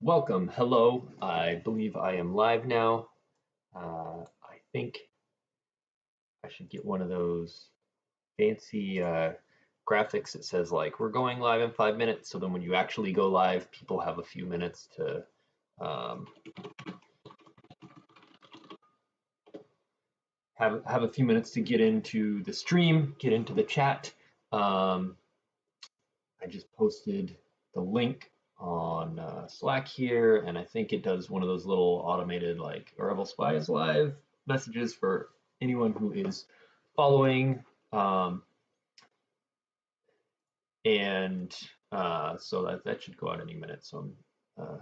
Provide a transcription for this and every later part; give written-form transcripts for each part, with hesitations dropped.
Welcome, hello. I believe I am live now. I think I should get one of those fancy graphics that says like we're going live in 5 minutes. So then when you actually go live, people have a few minutes to um, have a few minutes to get into the stream, get into the chat. I just posted the link on Slack here, and I think it does one of those little automated like ARebelSpy is live messages for anyone who is following. And so that should go out any minute. So I'm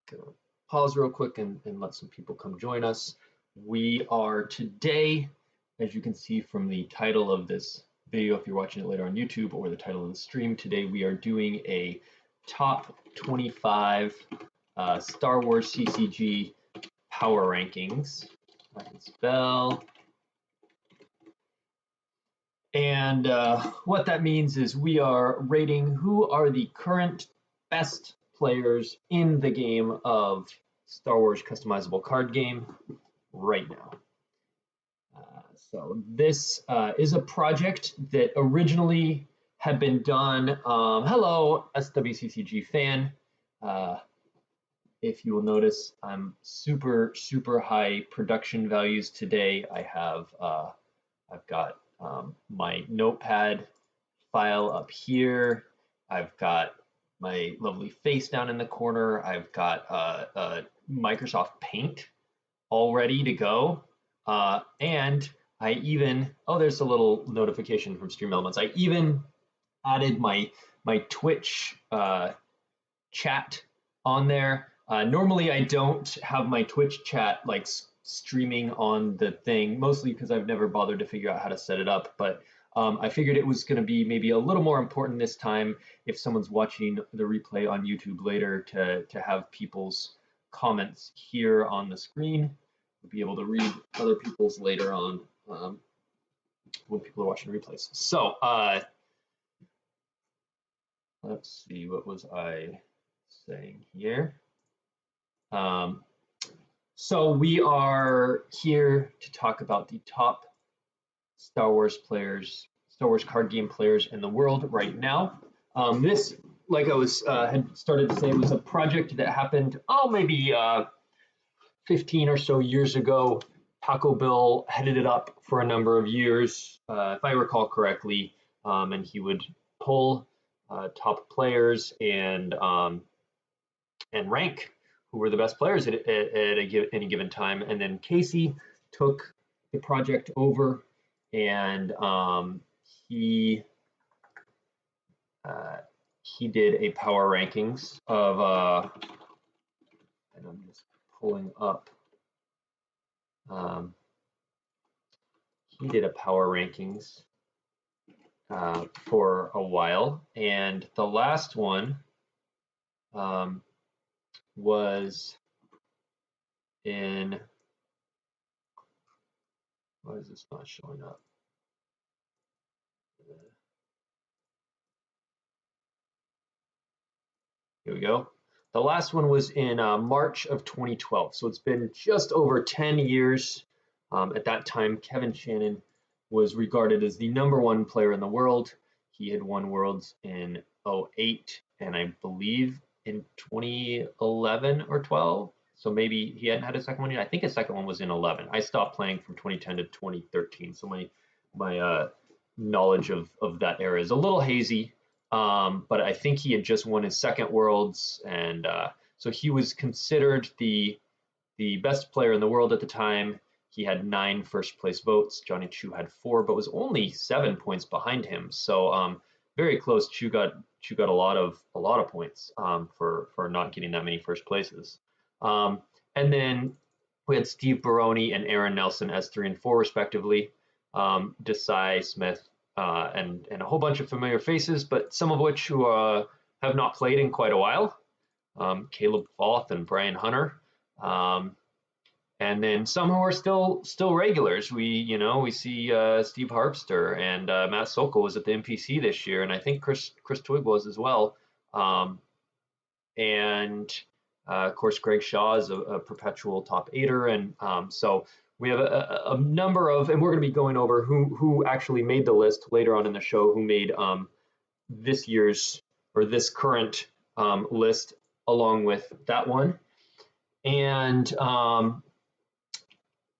gonna pause real quick and let some people come join us. We are today, as you can see from the title of this video, if you're watching it later on YouTube, or the title of the stream, today we are doing a top 25 Star Wars CCG power rankings. I can spell. And what that means is we are rating who are the current best players in the game of Star Wars customizable card game right now. So this is a project that originally had been done. Hello, SWCCG fan. If you will notice, I'm super high production values today. I've got my notepad file up here. I've got my lovely face down in the corner. I've got Microsoft Paint all ready to go. And I even, there's a little notification from Stream Elements. I even added my Twitch chat on there. Normally I don't have my Twitch chat like streaming on the thing, mostly because I've never bothered to figure out how to set it up, but I figured it was going to be maybe a little more important this time if someone's watching the replay on YouTube later to have people's comments here on the screen. We'll be able to read other people's later on when people are watching replays. So let's see, what was I saying here? So we are here to talk about the top Star Wars players, Star Wars card game players in the world right now. This, like I was had started to say, was a project that happened, maybe 15 or so years ago. Taco Bill headed it up for a number of years, if I recall correctly, and he would pull top players and rank who were the best players at any given time. And then Casey took the project over, and he did a power rankings of, and I'm just pulling up. He did a power rankings for a while, and the last one was in, why is this not showing up? Here we go. The last one was in March of 2012. So it's been just over 10 years. At that time, Kevin Shannon was regarded as the #1 player in the world. He had won Worlds in 2008 and I believe in 2011 or 12. So maybe he hadn't had a second one yet. I think his second one was in 11. I stopped playing from 2010 to 2013. So my knowledge of that era is a little hazy. But I think he had just won his second Worlds, and so he was considered the best player in the world at the time. He had 9 first place votes. Johnny Chu had 4, but was only 7 points behind him. So very close. Chu got a lot of points for not getting that many first places. And then we had Steve Barone and Aaron Nelson as 3 and 4 respectively. Desai Smith. And a whole bunch of familiar faces, but some of which who have not played in quite a while. Caleb Foth and Brian Hunter, and then some who are still regulars. We see Steve Harpster and Matt Sokol was at the NPC this year, and I think Chris Twig was as well. and of course, Greg Shaw is a perpetual top eighter, and so we have a number of, and we're going to be going over who actually made the list later on in the show, who made this year's or this current list along with that one, and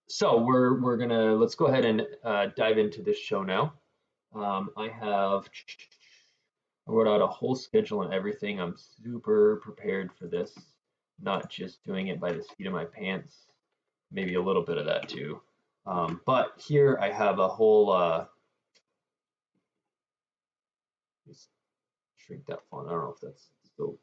so let's go ahead and dive into this show now. I wrote out a whole schedule and everything. I'm super prepared for this, not just doing it by the seat of my pants, maybe a little bit of that too. But here I have a whole, just shrink that font. I don't know if that's still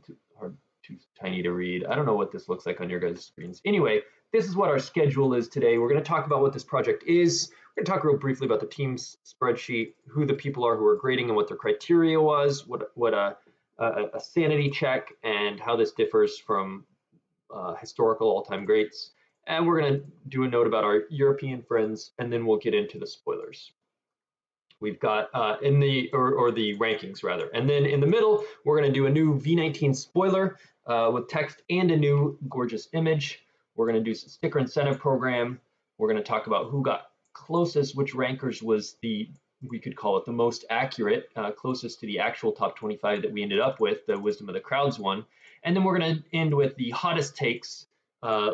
too hard, too tiny to read. I don't know what this looks like on your guys' screens. Anyway, this is what our schedule is today. We're going to talk about what this project is. We're going to talk real briefly about the team's spreadsheet, who the people are who are grading and what their criteria was, what a sanity check, and how this differs from historical all-time greats. And we're going to do a note about our European friends, and then we'll get into the spoilers. We've got the rankings rather. And then in the middle, we're going to do a new V19 spoiler with text and a new gorgeous image. We're going to do some sticker incentive program. We're going to talk about who got closest, which rankers was we could call it the most accurate, closest to the actual top 25 that we ended up with, the Wisdom of the Crowds one. And then we're going to end with the hottest takes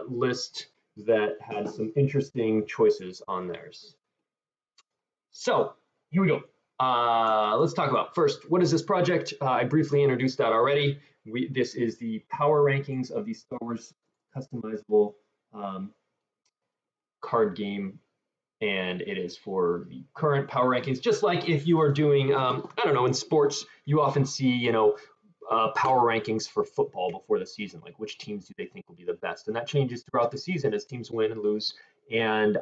list that had some interesting choices on theirs. So here we go. Let's talk about first, what is this project? I briefly introduced that already. This is the power rankings of the Star Wars customizable card game, and it is for the current power rankings. Just like if you are doing, I don't know, in sports, you often see, power rankings for football before the season, like which teams do they think will be the best, and that changes throughout the season as teams win and lose. And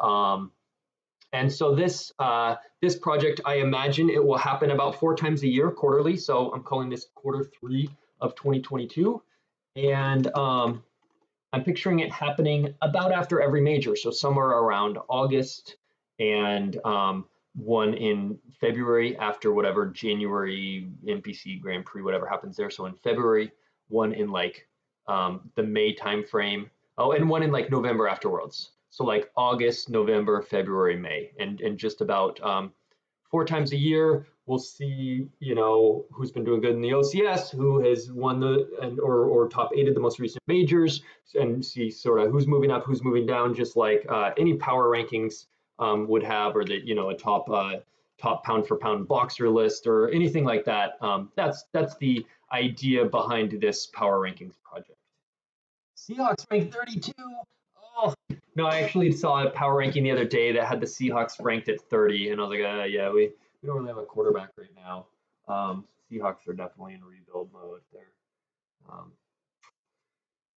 so this project, I imagine it will happen about 4 times a year, quarterly. So I'm calling this quarter 3 of 2022, and I'm picturing it happening about after every major, so somewhere around August, and one in February after whatever January NPC Grand Prix, whatever happens there. So in February, one in like the May timeframe. Oh, and one in like November afterwards. So like August, November, February, May, and just about 4 times a year, we'll see, who's been doing good in the OCS, who has won or top 8 of the most recent majors, and see sort of who's moving up, who's moving down, just like any power rankings would have, or a top pound for pound boxer list or anything like that. That's the idea behind this power rankings project. Seahawks ranked 32. Oh, no, I actually saw a power ranking the other day that had the Seahawks ranked at 30, and I was like, yeah, we don't really have a quarterback right now. Seahawks are definitely in rebuild mode there.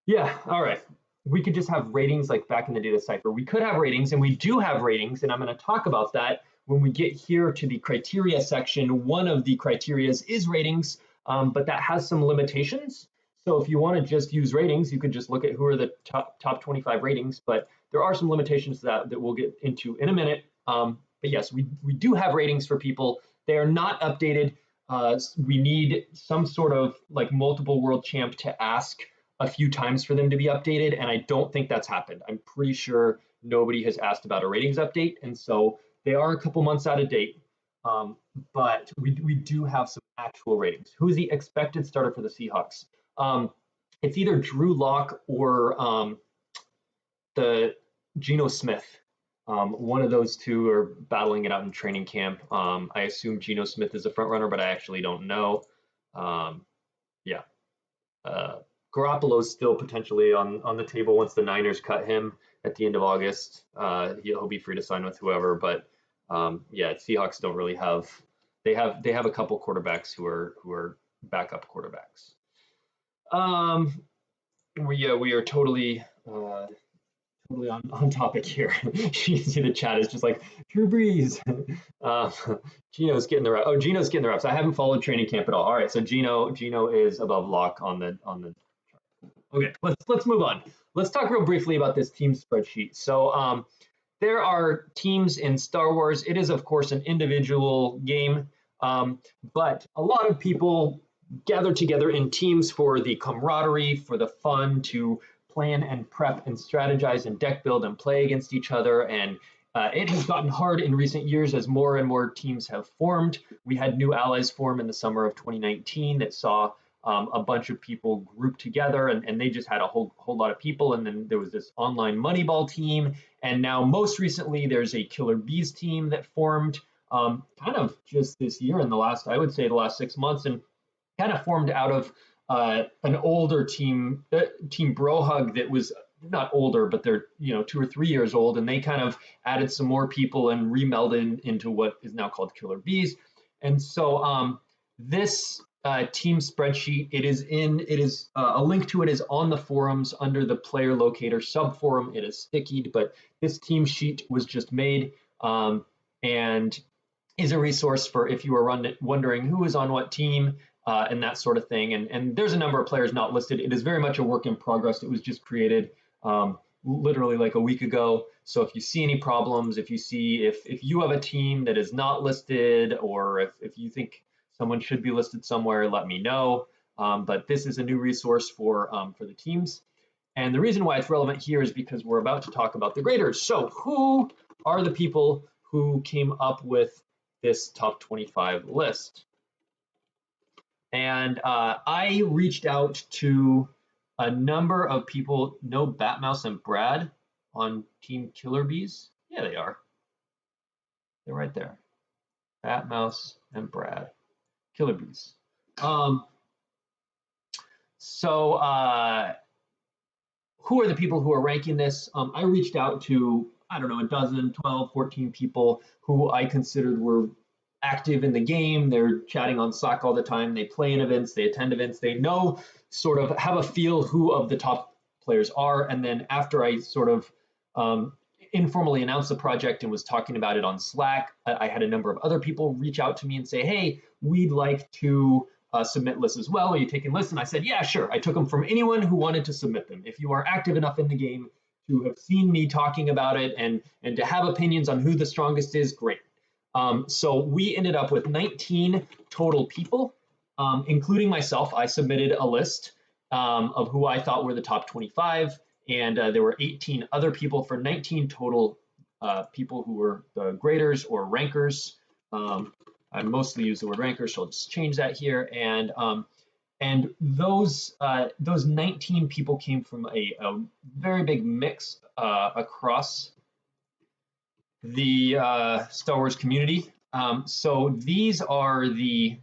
Yeah, all right. We could just have ratings like back in the data cipher. We could have ratings, and we do have ratings, and I'm going to talk about that when we get here to the criteria section. One of the criteria is ratings, but that has some limitations. So if you want to just use ratings, you could just look at who are the top 25 ratings, but there are some limitations to that we'll get into in a minute. But yes, we do have ratings for people. They are not updated. We need some sort of like multiple world champ to ask a few times for them to be updated, and I don't think that's happened. I'm pretty sure nobody has asked about a ratings update, and so they are a couple months out of date. But we do have some actual ratings. Who's the expected starter for the Seahawks? It's either Drew Lock or the Geno Smith. One of those two are battling it out in training camp. I assume Geno Smith is a front runner, but I actually don't know. Yeah. Garoppolo's still potentially on the table once the Niners cut him at the end of August. He'll be free to sign with whoever, but yeah, Seahawks don't really have. They have a couple quarterbacks who are backup quarterbacks. We are totally on topic here. You can see the chat is just like Drew Brees. Geno's getting the reps. Oh, Geno's getting the reps. I haven't followed training camp at all. All right, so Geno is above Lock on the chart. Okay, let's move on. Let's talk real briefly about this team spreadsheet. So there are teams in Star Wars. It is of course an individual game, but a lot of people gather together in teams for the camaraderie, for the fun, to plan and prep and strategize and deck build and play against each other. And it has gotten hard in recent years as more and more teams have formed. We had new allies form in the summer of 2019 that saw a bunch of people grouped together, and they just had a whole lot of people. And then there was this online Moneyball team. And now most recently, there's a Killer Bees team that formed kind of just this year in the last, I would say the last 6 months, and kind of formed out of an older team, Team Brohug, that was not older, but they're 2 or 3 years old, and they kind of added some more people and remelded into what is now called Killer Bees. And so this team spreadsheet, it is a link to it is on the forums under the player locator subforum. It is stickied, but this team sheet was just made and is a resource for if you are wondering who is on what team and that sort of thing. And there's a number of players not listed. It is very much a work in progress. It was just created literally like a week ago. So if you see any problems, if you see if you have a team that is not listed, or if you think someone should be listed somewhere, let me know. But this is a new resource for the teams. And the reason why it's relevant here is because we're about to talk about the graders. So who are the people who came up with this top 25 list? And I reached out to a number of people. No Batmouse and Brad on Team Killer Bees? Yeah, they are. They're right there. Batmouse and Brad. Killer Bees. So who are the people who are ranking this? I reached out to, I don't know, a dozen, 12, 14 people who I considered were active in the game. They're chatting on Slack all the time. They play in events, they attend events, they know, sort of have a feel who of the top players are. And then after I sort of informally announced the project and was talking about it on Slack, I had a number of other people reach out to me and say, hey, we'd like to submit lists as well. Are you taking lists? And I said, yeah, sure. I took them from anyone who wanted to submit them. If you are active enough in the game to have seen me talking about it and to have opinions on who the strongest is, great. So we ended up with 19 total people, including myself. I submitted a list of who I thought were the top 25, and there were 18 other people for 19 total people who were the graders or rankers. I mostly use the word rankers, so I'll just change that here. And those 19 people came from a very big mix across the Star Wars community. So these are the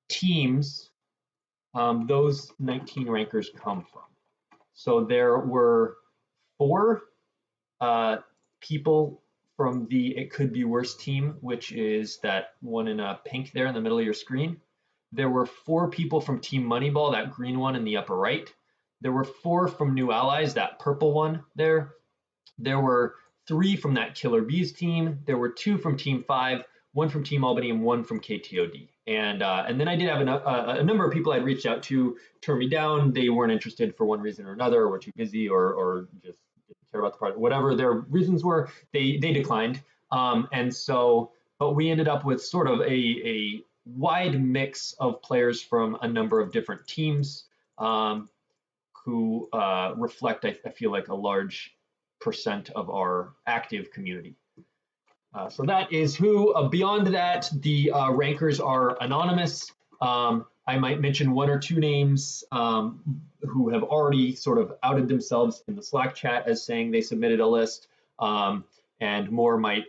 teams those 19 rankers come from. So there were 4 people from the It Could Be Worse team, which is that one in pink there in the middle of your screen. There were 4 people from Team Moneyball, that green one in the upper right. There were 4 from New Allies, that purple one there. There were 3 from that Killer Bees team. There were 2 from Team 5, 1 from Team Albany, and 1 from KTOD. And then I did have a number of people I'd reached out to turn me down. They weren't interested for one reason or another, or were too busy, or just didn't care about the project. Whatever their reasons were, they declined. And so, but we ended up with sort of a wide mix of players from a number of different teams who reflect, I feel like, a large percent of our active community. So that is who. Beyond that, the rankers are anonymous. I might mention 1 or 2 names who have already sort of outed themselves in the Slack chat as saying they submitted a list, and more might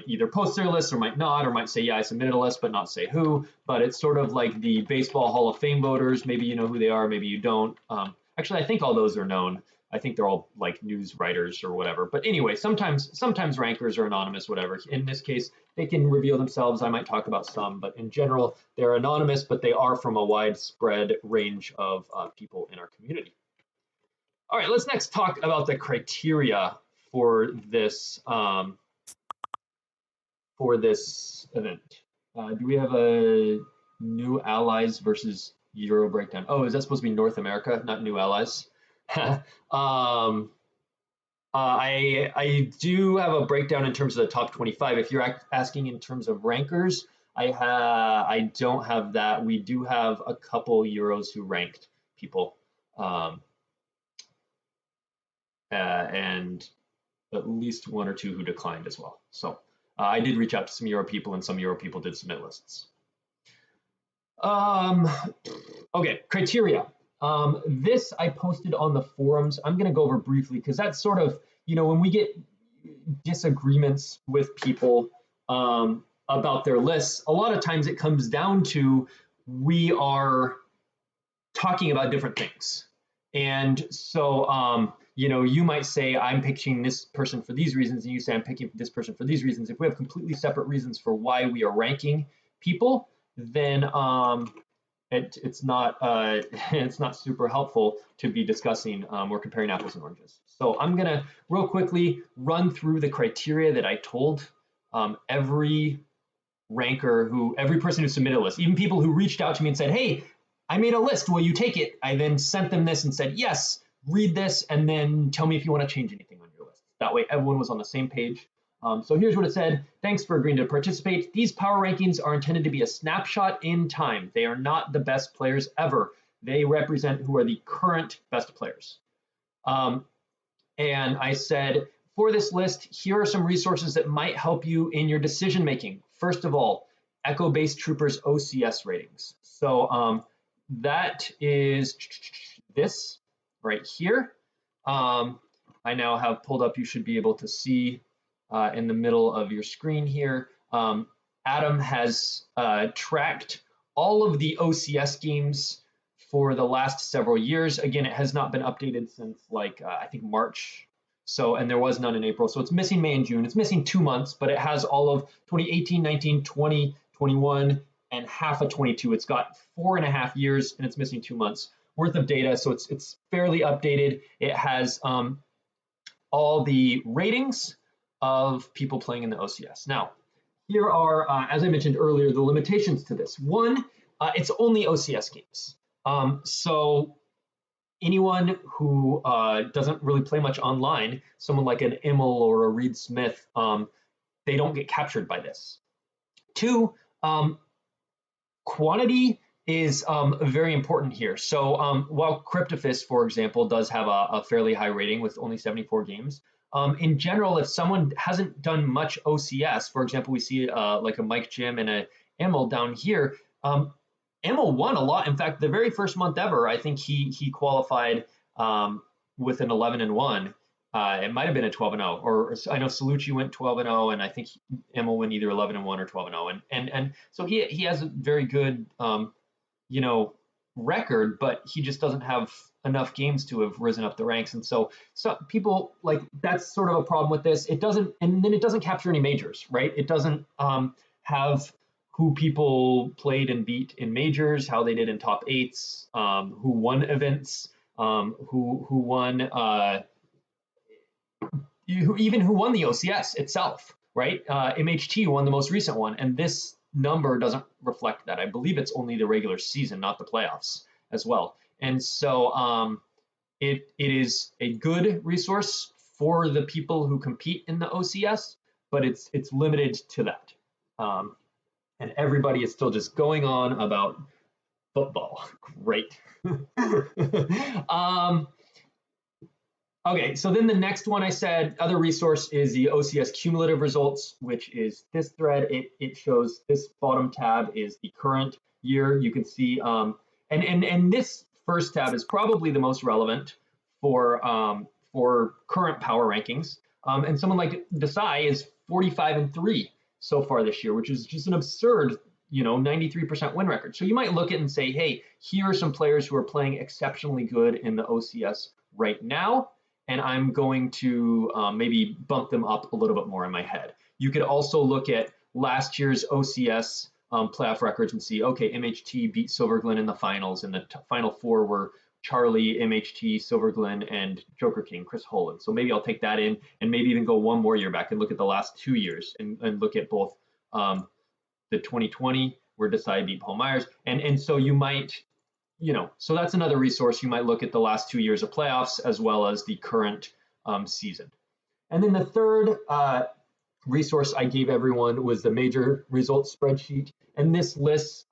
either post their list or might not, or might say, yeah, I submitted a list, but not say who. But it's sort of like the Baseball Hall of Fame voters. Maybe you know who they are, maybe you don't. Actually, I think all those are known. I think they're all like news writers or whatever. But anyway, sometimes rankers are anonymous, whatever. In this case, they can reveal themselves. I might talk about some, but in general, they're anonymous, but they are from a widespread range of people in our community. All right, let's next talk about the criteria for this event. Do we have a new allies versus Euro breakdown? Oh, is that supposed to be North America, not new allies? I do have a breakdown in terms of the top 25. If you're asking in terms of rankers, I don't have that. We do have a couple Euros who ranked people, and at least one or two who declined as well. So I did reach out to some Euro people, and some Euro people did submit lists. Okay, criteria. This I posted on the forums. I'm going to go over briefly because that's sort of, when we get disagreements with people about their lists, a lot of times it comes down to we are talking about different things. And so, you might say, I'm picking this person for these reasons, and you say, I'm picking this person for these reasons. If we have completely separate reasons for why we are ranking people, then it's not super helpful to be discussing or comparing apples and oranges. So I'm gonna real quickly run through the criteria that I told every person who submitted a list, even people who reached out to me and said, hey, I made a list, will you take it? I then sent them this and said, yes, read this, and then tell me if you want to change anything on your list. That way everyone was on the same page. So here's what it said. Thanks for agreeing to participate. These power rankings are intended to be a snapshot in time. They are not the best players ever. They represent who are the current best players. And I said, for this list, here are some resources that might help you in your decision making. First of all, Echo Base Troopers OCS ratings. So that is this right here. I now have pulled up, you should be able to see in the middle of your screen here. Adam has tracked all of the OCS games for the last several years. Again, it has not been updated since I think March. So, and there was none in April. So it's missing May and June. It's missing 2 months, but it has all of 2018, 19, 20, 21, and half of 22. It's got 4.5 years and it's missing 2 months worth of data. So it's fairly updated. It has all the ratings of people playing in the OCS. Now, here are, as I mentioned earlier, the limitations to this. One, it's only OCS games. So anyone who doesn't really play much online, someone like an Immel or a Reed Smith, they don't get captured by this. Two, quantity is very important here. So while Cryptophist, for example, does have a fairly high rating with only 74 games, in general, if someone hasn't done much OCS, for example, we see like a Mike Jim and a Immel down here, Immel won a lot. In fact, the very first month ever, I think he qualified with an 11-1. It might have been a 12-0, or I know Salucci went 12-0, and I think Immel went either 11-1 or 12-0. And so he has a very good record, but he just doesn't have enough games to have risen up the ranks. And so people that's sort of a problem with this. It doesn't capture any majors, right? It doesn't have who people played and beat in majors, how they did in top eights, who won events, who won, who won the OCS itself, right? MHT won the most recent one, and this number doesn't reflect that. I believe it's only the regular season, not the playoffs as well. And so it is a good resource for the people who compete in the OCS, but it's limited to that. And everybody is still just going on about football. Great. Okay, so then the next one I said, other resource is the OCS Cumulative Results, which is this thread. It shows this bottom tab is the current year. You can see, and this first tab is probably the most relevant for current power rankings. And someone like Dussell is 45-3 so far this year, which is just an absurd, 93% win record. So you might look at it and say, hey, here are some players who are playing exceptionally good in the OCS right now, and I'm going to maybe bump them up a little bit more in my head. You could also look at last year's OCS playoff records and see, okay, MHT beat Silver Glen in the finals, and the final four were Charlie, MHT, Silver Glen, and Joker King, Chris Holland. So maybe I'll take that in and maybe even go one more year back and look at the last 2 years and look at both the 2020 where Dussell beat Paul Myers. And so you might, so that's another resource. You might look at the last 2 years of playoffs as well as the current season. And then the third resource I gave everyone was the major results spreadsheet, and this lists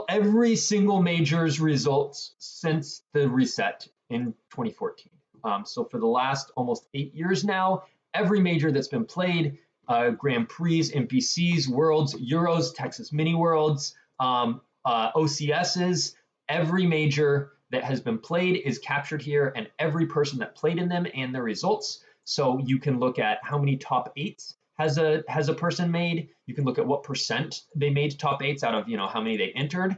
every single major's results since the reset in 2014. So for the last almost 8 years now, every major that's been played, Grand Prix, NPCs, Worlds, Euros, Texas Mini Worlds, OCSs, every major that has been played is captured here, and every person that played in them and their results. So you can look at how many top 8s has a person made. You can look at what percent they made top 8s out of how many they entered.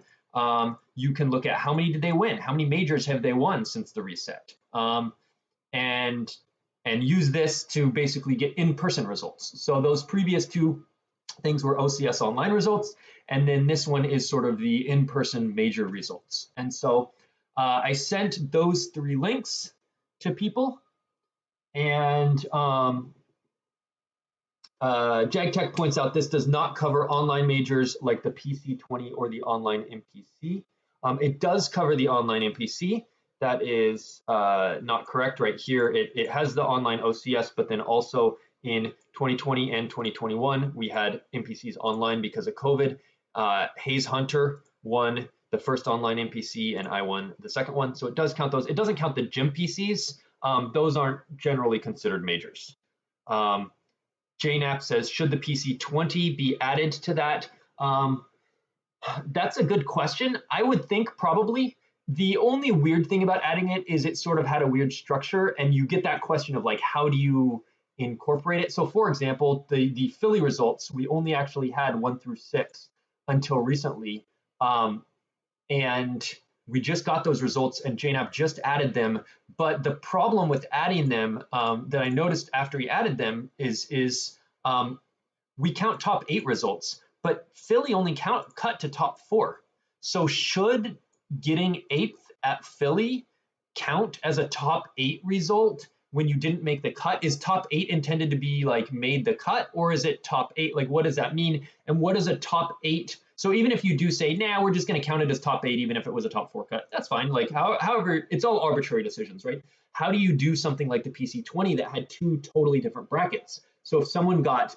You can look at how many did they win, how many majors have they won since the reset, and use this to basically get in-person results. So those previous two things were OCS online results, and then this one is sort of the in-person major results. And so I sent those 3 links to people, and JagTech points out this does not cover online majors like the PC20 or the online NPC. It does cover the online NPC. That is not correct right here. It has the online OCS, but then also in 2020 and 2021, we had NPCs online because of COVID. Hayes Hunter won the first online NPC, and I won the second one. So it does count those. It doesn't count the gym PCs. Those aren't generally considered majors. JNAP says, should the PC20 be added to that? That's a good question. I would think probably. The only weird thing about adding it is it sort of had a weird structure, and you get that question of like, how do you incorporate it? So for example, the Philly results, we only actually had 1 through 6 until recently. And we just got those results, and JNAP just added them. But the problem with adding them that I noticed after he added them is we count top 8 results, but Philly only cut to top 4. So should getting 8th at Philly count as a top 8 result when you didn't make the cut? Is top 8 intended to be like made the cut, or is it top 8? Like, what does that mean? And what is a top 8? So even if you do say, nah, we're just going to count it as top 8, even if it was a top 4 cut, that's fine. Like, however, it's all arbitrary decisions, right? How do you do something like the PC20 that had 2 totally different brackets? So if someone got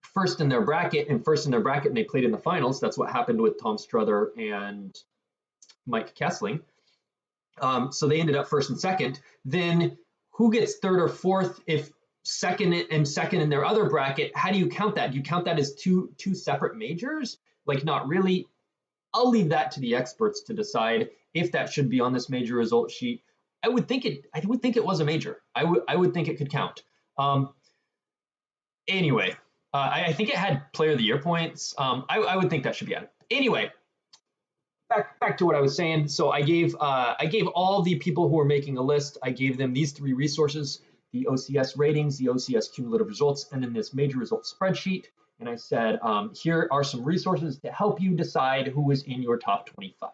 first in their bracket and they played in the finals, that's what happened with Tom Struther and Mike Kessling. So they ended up first and second. Then who gets third or fourth if second in their other bracket? How do you count that? Do you count that as two separate majors? Like, not really. I'll leave that to the experts to decide if that should be on this major result sheet. I would think it was a major. I would think it could count. Anyway, I think it had Player of the Year points. I would think that should be added. Anyway, back to what I was saying. So I gave all the people who were making a list, I gave them these 3 resources: the OCS ratings, the OCS cumulative results, and then this major results spreadsheet. And I said, here are some resources to help you decide who is in your top 25.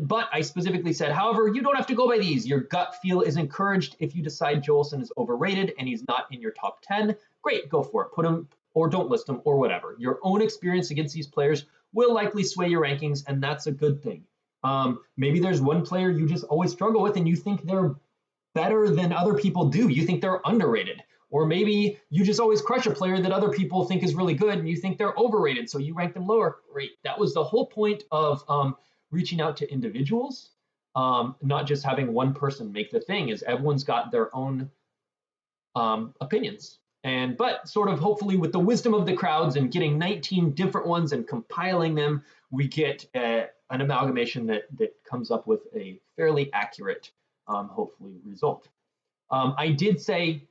But I specifically said, however, you don't have to go by these. Your gut feel is encouraged. If you decide Joelson is overrated and he's not in your top 10, great, go for it. Put him or don't list him or whatever. Your own experience against these players will likely sway your rankings, and that's a good thing. Maybe there's one player you just always struggle with and you think they're better than other people do. You think they're underrated. Or maybe you just always crush a player that other people think is really good and you think they're overrated, so you rank them lower. Great. That was the whole point of reaching out to individuals, not just having one person make the thing, is everyone's got their own opinions. But sort of hopefully with the wisdom of the crowds and getting 19 different ones and compiling them, we get an amalgamation that comes up with a fairly accurate, hopefully, result. I did say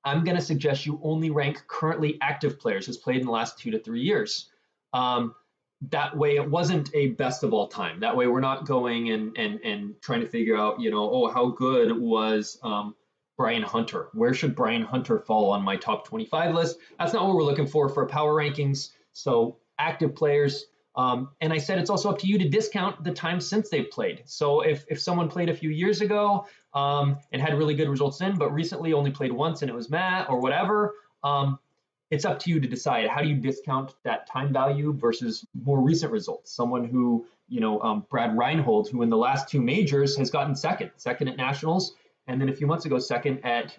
I'm going to suggest you only rank currently active players who's played in the last 2 to 3 years. That way it wasn't a best of all time. That way we're not going and trying to figure out, how good was Brian Hunter? Where should Brian Hunter fall on my top 25 list? That's not what we're looking for power rankings. So active players. And I said it's also up to you to discount the time since they've played. So if someone played a few years ago and had really good results but recently only played once and it was Matt or whatever, it's up to you to decide how do you discount that time value versus more recent results. Someone who, Brad Reinhold, who in the last 2 majors has gotten second at nationals, and then a few months ago second at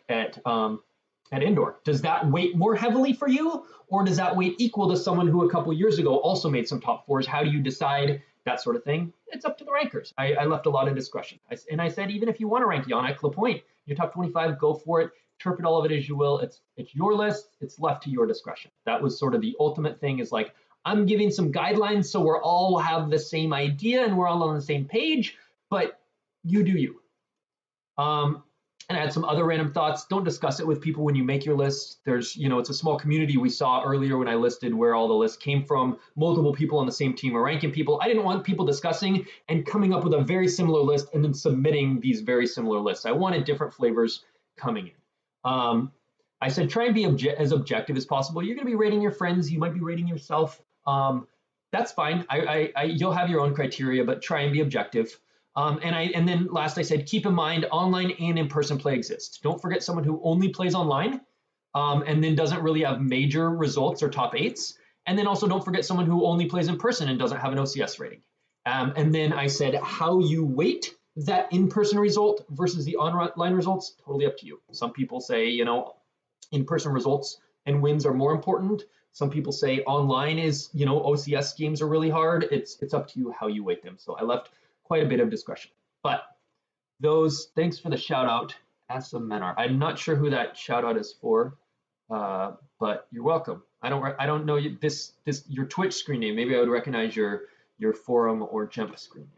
at indoor. Does that weight more heavily for you, or does that weight equal to someone who a couple years ago also made some top fours? How do you decide that sort of thing? It's up to the rankers. I left a lot of discretion. And I said, even if you want to rank Yannick Lapointe, your top 25, go for it. Interpret all of it as you will. It's your list. It's left to your discretion. That was sort of the ultimate thing, is like, I'm giving some guidelines so we're all have the same idea and we're all on the same page, but you do you. And I had some other random thoughts. Don't discuss it with people when you make your list. There's, it's a small community we saw earlier when I listed where all the lists came from. Multiple people on the same team are ranking people. I didn't want people discussing and coming up with a very similar list and then submitting these very similar lists. I wanted different flavors coming in. I said, try and be as objective as possible. You're going to be rating your friends. You might be rating yourself. That's fine. You'll have your own criteria, but try and be objective. And then last I said, keep in mind online and in-person play exists. Don't forget someone who only plays online and then doesn't really have major results or top eights. And then also don't forget someone who only plays in person and doesn't have an OCS rating. And then I said how you weight that in-person result versus the online results, totally up to you. Some people say, in-person results and wins are more important. Some people say online is, OCS games are really hard. It's up to you how you weight them. So I left quite a bit of discretion. But thanks for the shout out, Asamenar. I'm not sure who that shout out is for, but you're welcome. I don't know this your Twitch screen name. Maybe I would recognize your forum or Gemp screen name.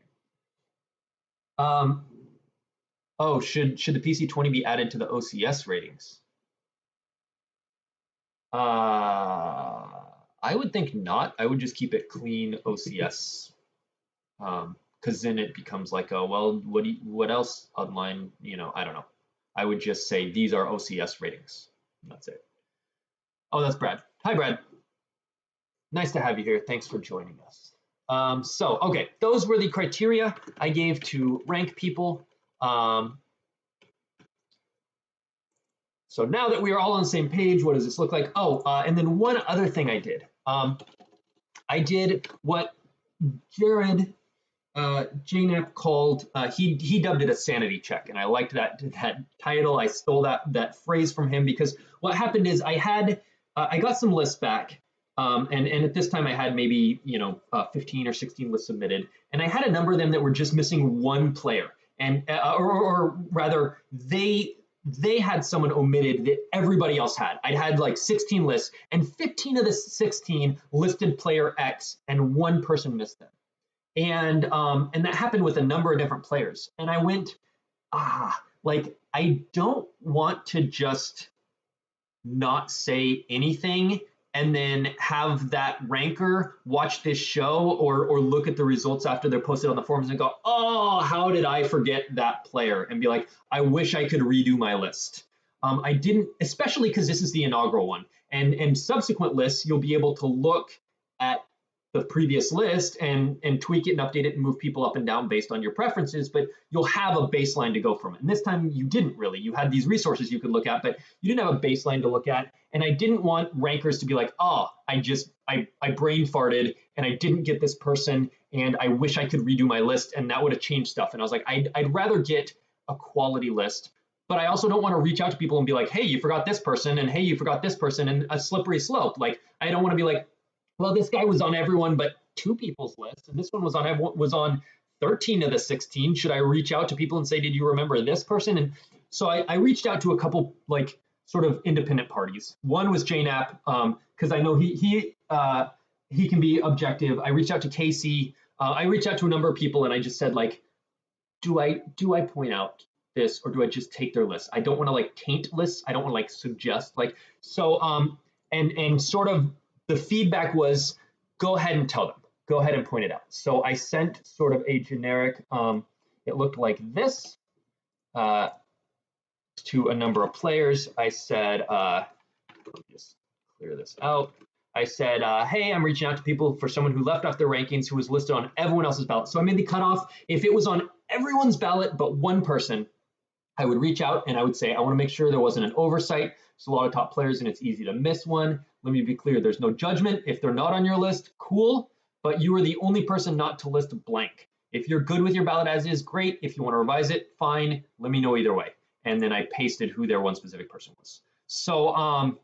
Oh, should the PC20 be added to the OCS ratings? I would think not. I would just keep it clean OCS. Because then it becomes like, what else online? I don't know. I would just say these are OCS ratings. That's it. Oh, that's Brad. Hi, Brad. Nice to have you here. Thanks for joining us. Okay, those were the criteria I gave to rank people. So now that we are all on the same page, what does this look like? And then one other thing I did. I did what Jared JNAP called, he dubbed it a sanity check, and I liked that title. I stole that phrase from him because what happened is I got some lists back, and at this time I had maybe 15 or 16 lists submitted, and I had a number of them that were just missing one player, and or rather they had someone omitted that everybody else had. I'd had like 16 lists, and 15 of the 16 listed player X, and one person missed them. And that happened with a number of different players. And I went, I don't want to just not say anything and then have that ranker watch this show or look at the results after they're posted on the forums and go, oh, how did I forget that player? And be like, I wish I could redo my list. I didn't, especially because this is the inaugural one. And subsequent lists, you'll be able to look at the previous list and tweak it and update it and move people up and down based on your preferences, but you'll have a baseline to go from it. And this time you didn't really. You had these resources you could look at, but you didn't have a baseline to look at. And I didn't want rankers to be like, oh, I brain farted and I didn't get this person and I wish I could redo my list and that would have changed stuff. And I was like, I'd rather get a quality list, but I also don't want to reach out to people and be like, hey, you forgot this person, and hey, you forgot this person, and a slippery slope. Like, I don't want to be like, well, this guy was on everyone but 2 people's list, and this one was on 13 of the 16. Should I reach out to people and say, did you remember this person? And so I reached out to a couple sort of independent parties. One was JNAP, because I know he can be objective. I reached out to Casey. I reached out to a number of people, and I just said, do I point out this, or do I just take their list? I don't want to taint lists. I don't want to suggest and sort of the feedback was, go ahead and tell them. Go ahead and point it out. So I sent sort of a generic, it looked like this, to a number of players. I said, let me just clear this out. I said, hey, I'm reaching out to people for someone who left off their rankings who was listed on everyone else's ballot. So I made the cutoff. If it was on everyone's ballot but one person, I would reach out and I would say, I want to make sure there wasn't an oversight. There's a lot of top players and it's easy to miss one. Let me be clear, there's no judgment. If they're not on your list, cool, but you are the only person not to list blank. If you're good with your ballot as is, great. If you want to revise it, fine. Let me know either way. And then I pasted who their one specific person was. So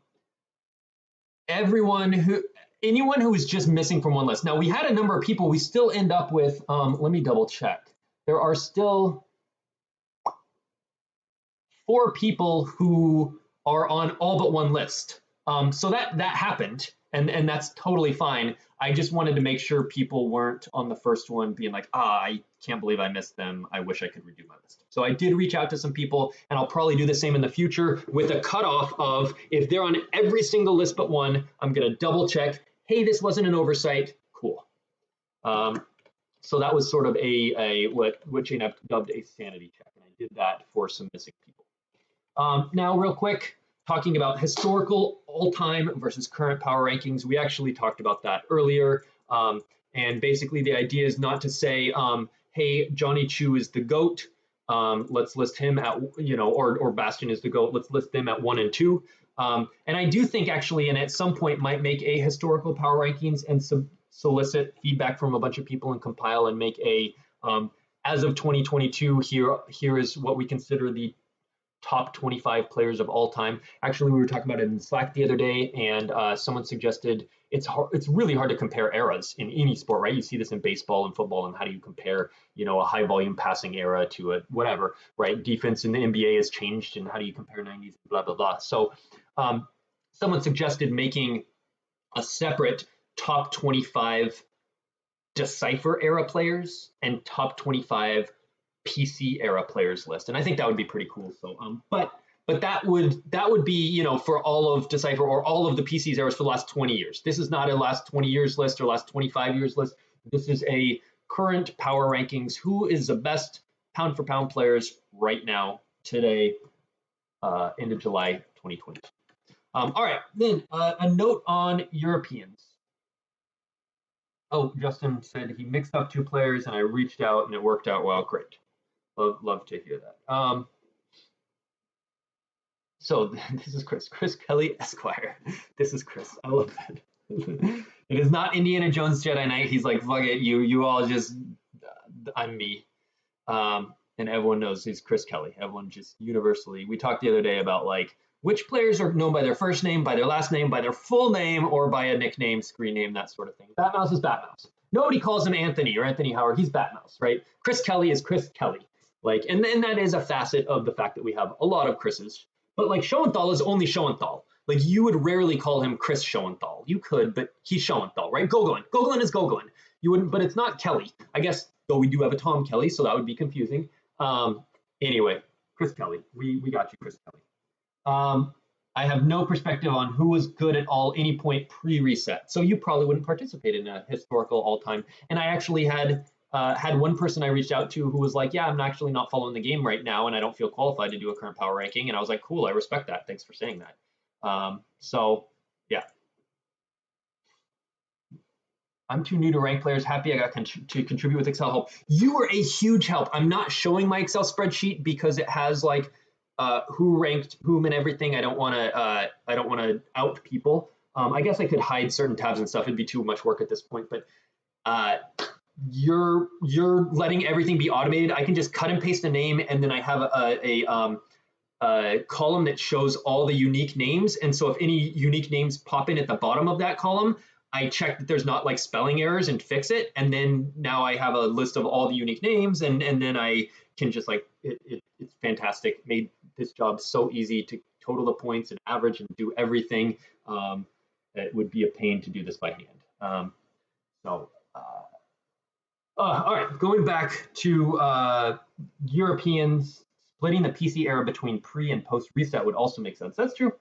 anyone who is just missing from one list. Now we had a number of people. We still end up with. Let me double check. There are still 4 people who are on all but one list. So that happened, and that's totally fine. I just wanted to make sure people weren't on the first one being like, I can't believe I missed them. I wish I could redo my list. So I did reach out to some people, and I'll probably do the same in the future with a cutoff of if they're on every single list but one, I'm going to double check. Hey, this wasn't an oversight. Cool. So that was sort of a what Jane dubbed a sanity check, and I did that for some missing people. Now, real quick, talking about historical all-time versus current power rankings. We actually talked about that earlier. And basically the idea is not to say, hey, Johnny Chu is the GOAT. Let's list him at, or Bastion is the GOAT. Let's list them at 1 and 2. And I do think actually, and at some point might make a historical power rankings and solicit feedback from a bunch of people and compile and make a, as of 2022, here is what we consider the top 25 players of all time. Actually, we were talking about it in Slack the other day, and someone suggested it's really hard to compare eras in any sport, right? You see this in baseball and football, and how do you compare, a high volume passing era to a whatever, right? Defense in the NBA has changed, and how do you compare 90s, blah, blah, blah. So someone suggested making a separate top 25 Decipher era players and top 25 PC era players list, and I think that would be pretty cool. So, but that would be, for all of Decipher or all of the PC's eras for the last 20 years. This is not a last 20 years list or last 25 years list. This is a current power rankings. Who is the best pound for pound players right now, today, end of July 2020. All right, then a note on Europeans. Oh, Justin said he mixed up 2 players and I reached out and it worked out well. Great. Love to hear that. So this is Chris Kelly, Esquire. This is Chris. I love that. It is not Indiana Jones Jedi Knight. He's like, fuck it, you all just, I'm me. And everyone knows he's Chris Kelly. Everyone just universally. We talked the other day about like which players are known by their first name, by their last name, by their full name, or by a nickname, screen name, that sort of thing. Batmouse is Batmouse. Nobody calls him Anthony or Anthony Howard. He's Batmouse, right? Chris Kelly is Chris Kelly. Like, and then that is a facet of the fact that we have a lot of Chris's. But like Schoenthal is only Schoenthal. Like you would rarely call him Chris Schoenthal. You could, but he's Schoenthal, right? Gogolin. Gogolin is Gogolin. You wouldn't, but it's not Kelly. I guess, though we do have a Tom Kelly, so that would be confusing. Anyway, Chris Kelly. We got you, Chris Kelly. I have no perspective on who was good at any point pre-reset. So you probably wouldn't participate in a historical all-time. And I actually had one person I reached out to who was like, yeah, I'm actually not following the game right now, and I don't feel qualified to do a current power ranking. And I was like, cool, I respect that. Thanks for saying that. So yeah. I'm too new to rank players. Happy I got to contribute with Excel help. You were a huge help. I'm not showing my Excel spreadsheet because it has like who ranked whom and everything. I don't want to out people. I guess I could hide certain tabs and stuff. It'd be too much work at this point. But you're letting everything be automated. I can just cut and paste a name, and then I have a column that shows all the unique names. And so if any unique names pop in at the bottom of that column, I check that there's not like spelling errors and fix it. And then now I have a list of all the unique names, and then I can just like, it's fantastic. It made this job so easy to total the points and average and do everything. It would be a pain to do this by hand. All right, going back to Europeans, splitting the PC era between pre and post reset would also make sense. That's true.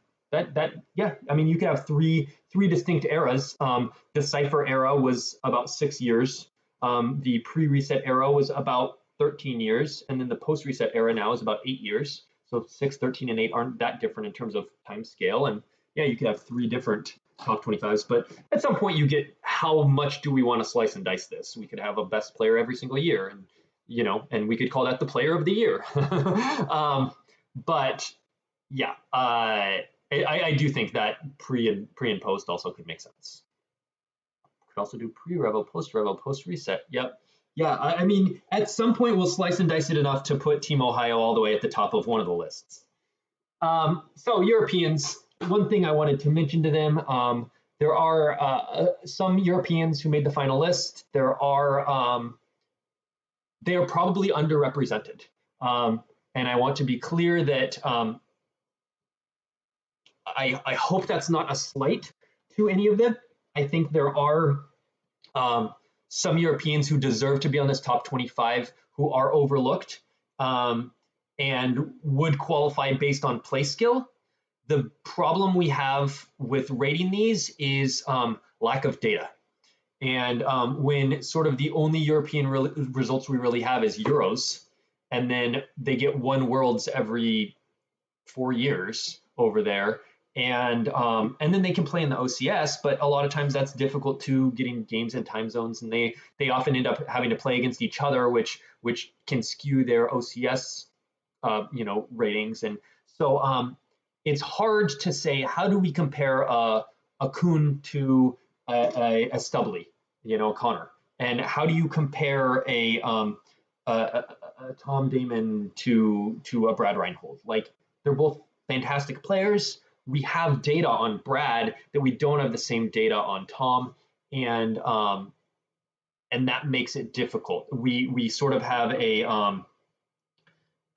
Yeah, I mean, you could have three distinct eras. The Cypher era was about 6 years. The pre-reset era was about 13 years, and then the post-reset era now is about 8 years. So 6, 13, and 8 aren't that different in terms of time scale. And yeah, you could have 3 different top 25s, but at some point you get how much do we want to slice and dice this? We could have a best player every single year, and and we could call that the player of the year. But yeah, I do think that pre and post also could make sense. Could also do pre-revel, post-reset. Yep. Yeah, I mean, at some point we'll slice and dice it enough to put Team Ohio all the way at the top of one of the lists. So Europeans, one thing I wanted to mention to them, there are some Europeans who made the final list. They are probably underrepresented. And I want to be clear that I hope that's not a slight to any of them. I think there are some Europeans who deserve to be on this top 25 who are overlooked and would qualify based on play skill. The problem we have with rating these is lack of data. And when sort of the only European results we really have is Euros, and then they get one Worlds every 4 years over there, and then they can play in the OCS, but a lot of times that's difficult to getting games in time zones, and they often end up having to play against each other, which can skew their OCS ratings. And so it's hard to say, how do we compare a Kuhn to a Stubley, Connor, and how do you compare a Tom Damon to a Brad Reinhold? Like, they're both fantastic players. We have data on Brad that we don't have the same data on Tom, and that makes it difficult. We sort of have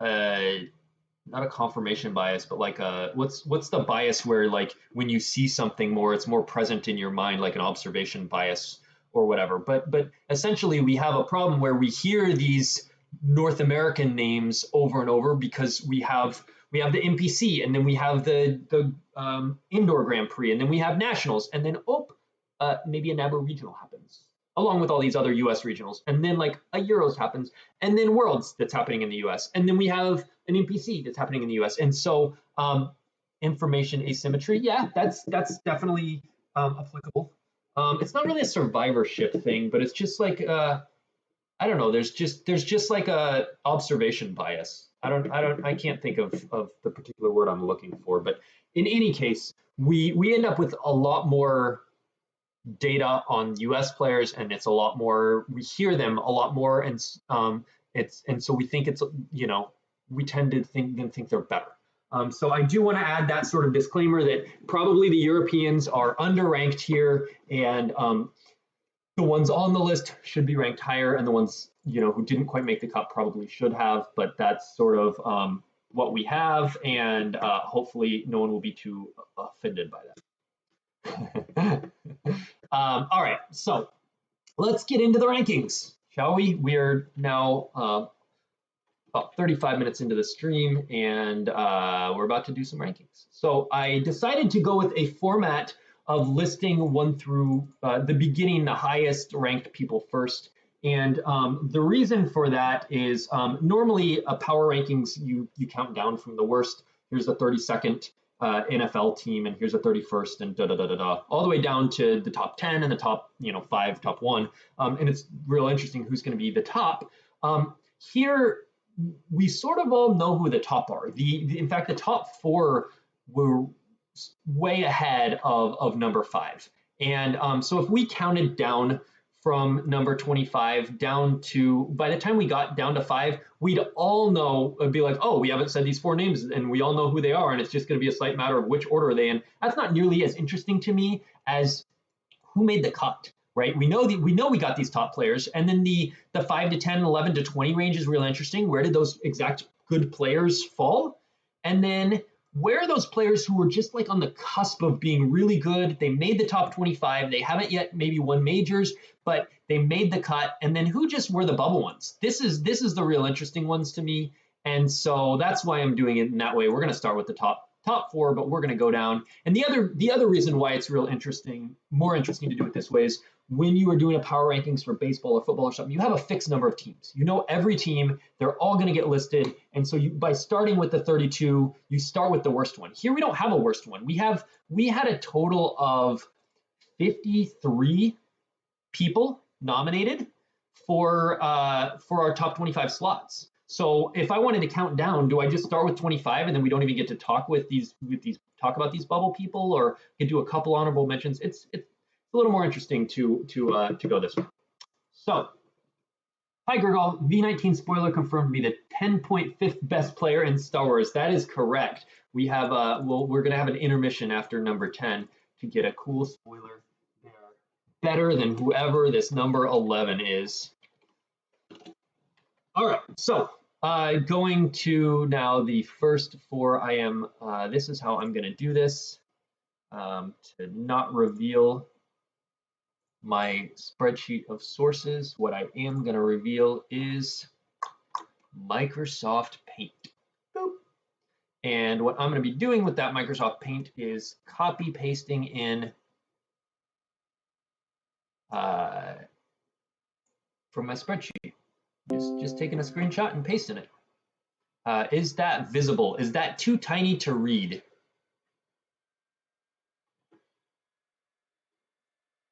not a confirmation bias, but like what's the bias where, like, when you see something more, it's more present in your mind, like an observation bias or whatever. But essentially, we have a problem where we hear these North American names over and over because we have the NPC, and then we have the indoor Grand Prix, and then we have nationals, and then maybe a NABU regional happens, along with all these other US regionals, and then like a Euros happens, and then Worlds that's happening in the US, and then we have an NPC that's happening in the US. And so information asymmetry, yeah, that's definitely applicable. It's not really a survivorship thing, but it's just like I don't know. There's just like a observation bias. I can't think of the particular word I'm looking for, but in any case, we end up with a lot more data on US players, and it's a lot more, we hear them a lot more, and so we think it's, we tend to think they're better. So I do want to add that sort of disclaimer that probably the Europeans are underranked here, and the ones on the list should be ranked higher, and the ones who didn't quite make the cut probably should have. But that's sort of what we have, and hopefully no one will be too offended by that. All right, so let's get into the rankings, shall we? We are now about 35 minutes into the stream, and we're about to do some rankings. So I decided to go with a format of listing one through the beginning, the highest ranked people first. And the reason for that is normally a power rankings, you count down from the worst. Here's the 32nd NFL team, and here's the 31st, and all the way down to the top 10 and the top 5, top 1. And it's real interesting who's going to be the top. Here, we sort of all know who the top are. In fact, the top 4 were way ahead of number 5. And so if we counted down from number 25 down to, by the time we got down to 5, we'd all know, it'd be like, oh, we haven't said these 4 names, and we all know who they are, and it's just going to be a slight matter of which order are they in. That's not nearly as interesting to me as who made the cut, right? We know we got these top players, and then the 5 to 10, 11 to 20 range is real interesting. Where did those exact good players fall? And then where are those players who were just like on the cusp of being really good? They made the top 25. They haven't yet maybe won majors, but they made the cut. And then who just were the bubble ones? This is the real interesting ones to me. And so that's why I'm doing it in that way. We're going to start with the top 4, but we're going to go down. And the other reason why it's real interesting, more interesting to do it this way, is when you are doing a power rankings for baseball or football or something, you have a fixed number of teams. You know every team, they're all going to get listed. And so by starting with the 32, you start with the worst one. Here we don't have a worst one. We had a total of 53 people nominated for our top 25 slots. So if I wanted to count down, do I just start with 25 and then we don't even get to talk talk about these bubble people, or could do a couple honorable mentions? It's a little more interesting to go this way. So, hi Gurgle, V19 spoiler confirmed to be the 10.5th best player in Star Wars. That is correct. we have we're gonna have an intermission after number 10 to get a cool spoiler there, better than whoever this number 11 is. All right, so going to now the first four. This is how I'm gonna do this to not reveal my spreadsheet of sources. What I am gonna reveal is Microsoft Paint. Boop. And what I'm going to be doing with that Microsoft Paint is copy pasting in from my spreadsheet. Just taking a screenshot and pasting it. Is that visible? Is that too tiny to read?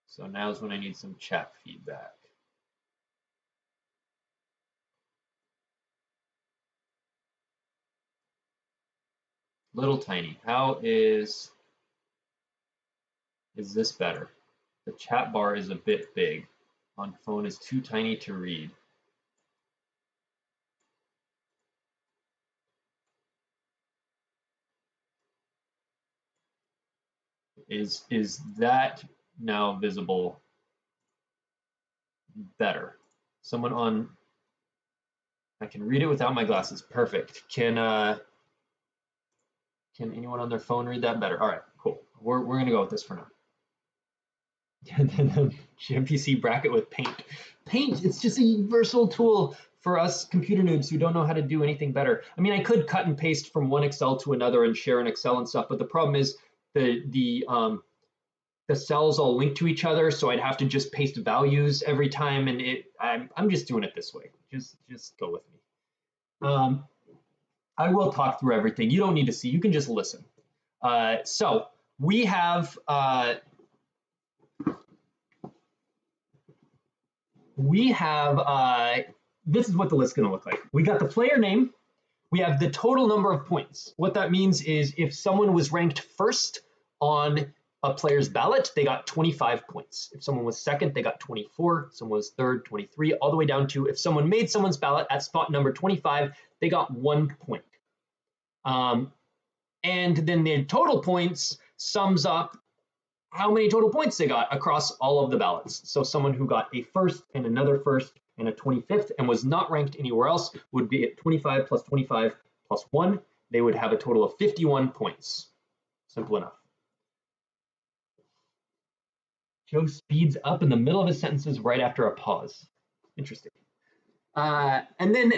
So now's when I need some chat feedback. Little tiny. How is this better? The chat bar is a bit big. On phone is too tiny to read. Is that now visible better? Someone on, I can read it without my glasses. Perfect. Can anyone on their phone read that better? All right, cool. We're gonna go with this for now. And then GMPC bracket with Paint. Paint, it's just a universal tool for us computer noobs who don't know how to do anything better. I mean, I could cut and paste from one Excel to another and share an Excel and stuff, but the problem is the cells all link to each other, so I'd have to just paste values every time, and I'm just doing it this way. Just go with me. I will talk through everything. You don't need to see. You can just listen. So we have this is what the list's going to look like. We got the player name. We have the total number of points. What that means is if someone was ranked first on a player's ballot, they got 25 points. If someone was second, they got 24. Someone was third, 23, all the way down to if someone made someone's ballot at spot number 25, they got 1 point. And then the total points sums up how many total points they got across all of the ballots. So someone who got a first and another first and a 25th and was not ranked anywhere else would be at 25 plus 25 plus 1. They would have a total of 51 points. Simple enough. Joe speeds up in the middle of his sentences right after a pause. Interesting. And then,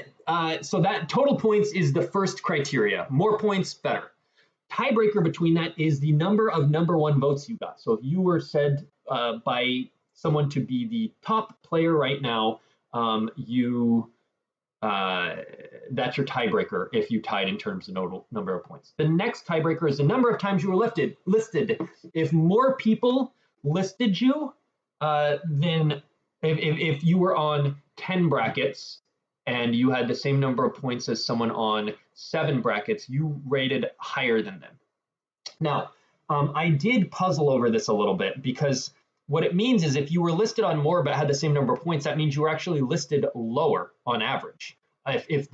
so that total points is the first criteria. More points, better. Tiebreaker between that is the number of number one votes you got. So if you were said by someone to be the top player right now, that's your tiebreaker if you tied in terms of total number of points. The next tiebreaker is the number of times you were listed. If more people listed you, then if you were on 10 brackets and you had the same number of points as someone on 7 brackets, you rated higher than them. Now, I did puzzle over this a little bit because what it means is if you were listed on more but had the same number of points, that means you were actually listed lower on average. If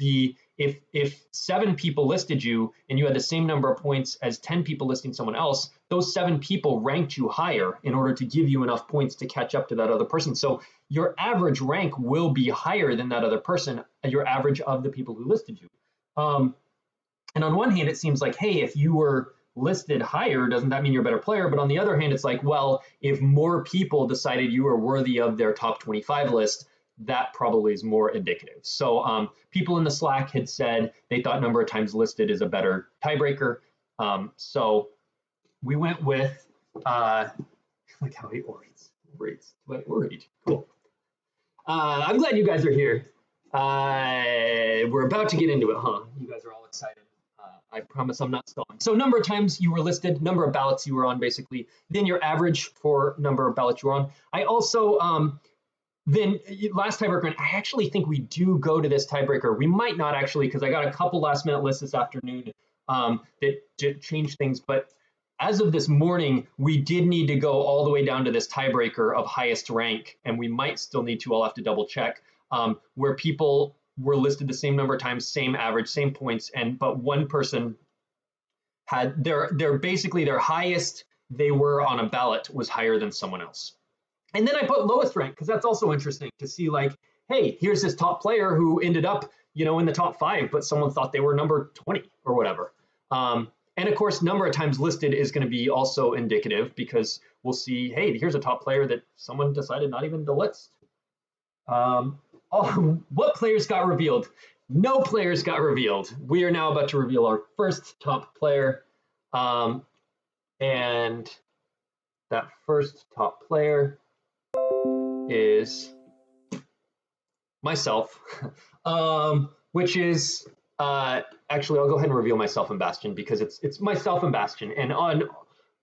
7 people listed you and you had the same number of points as 10 people listing someone else, those 7 people ranked you higher in order to give you enough points to catch up to that other person. So your average rank will be higher than that other person, your average of the people who listed you. And on one hand, it seems like, hey, if you were listed higher, doesn't that mean you're a better player? But on the other hand, it's like, well, if more people decided you were worthy of their top 25 list, that probably is more indicative. So people in the Slack had said they thought number of times listed is a better tiebreaker. So we went with, look how he orates. Cool. I'm glad you guys are here. We're about to get into it, huh? You guys are all excited. I promise I'm not stalling. So number of times you were listed, number of ballots you were on, basically, then your average for number of ballots you were on. I also, then last tiebreaker, I actually think we do go to this tiebreaker. We might not actually, because I got a couple last minute lists this afternoon that changed things. But as of this morning, we did need to go all the way down to this tiebreaker of highest rank, and we might still need to, I'll have to double check, where people were listed the same number of times, same average, same points, but one person had basically their highest they were on a ballot was higher than someone else. And then I put lowest rank because that's also interesting to see, like, hey, here's this top player who ended up, in the top 5, but someone thought they were number 20 or whatever. And of course, number of times listed is going to be also indicative because we'll see, hey, here's a top player that someone decided not even to list. What players got revealed? No players got revealed. We are now about to reveal our first top player. And that first top player is myself, which is actually, I'll go ahead and reveal myself and Bastion because it's myself and Bastion, and on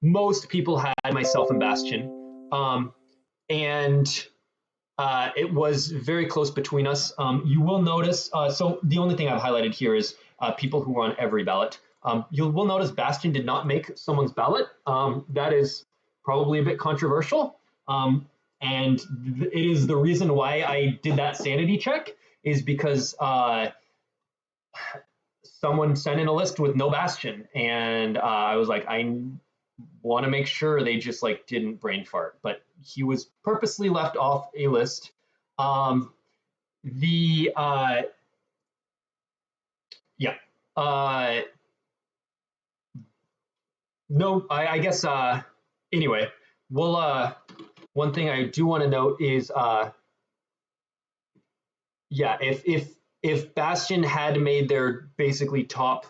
most people had myself and Bastion, and it was very close between us. You will notice, so the only thing I've highlighted here is people who were on every ballot. You will notice Bastion did not make someone's ballot. That is probably a bit controversial. And it is the reason why I did that sanity check is because someone sent in a list with no Bastion, and I was like, I want to make sure they just like didn't brain fart, but he was purposely left off a list. No, I guess anyway, we'll one thing I do want to note is if Bastion had made their basically top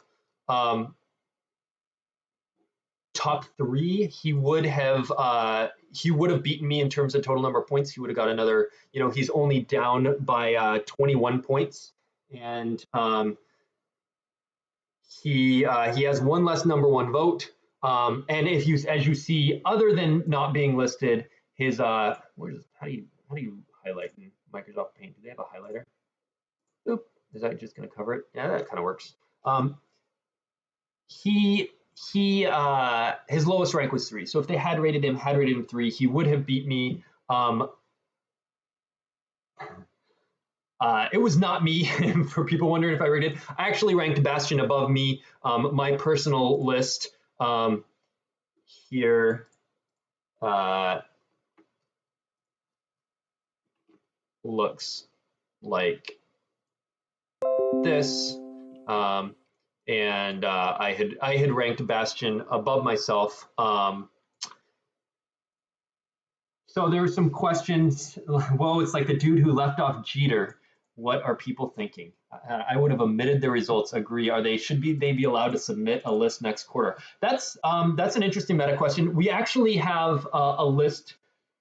3, he would have beaten me in terms of total number of points. He would have got another, he's only down by 21 points, and he has one less number 1 vote. And as you see, other than not being listed, his how do you highlight in Microsoft Paint? Do they have a highlighter? Oop, is that just going to cover it? Yeah, that kind of works. His lowest rank was 3. So if they had rated him 3, he would have beat me. It was not me. For people wondering if I rated, I actually ranked Bastion above me. My personal list here looks like this, and I had ranked Bastion above myself. So there were some questions. Whoa, it's like the dude who left off Jeter. What are people thinking? I would have omitted the results. Agree. Should they be allowed to submit a list next quarter? That's an interesting meta question. We actually have a list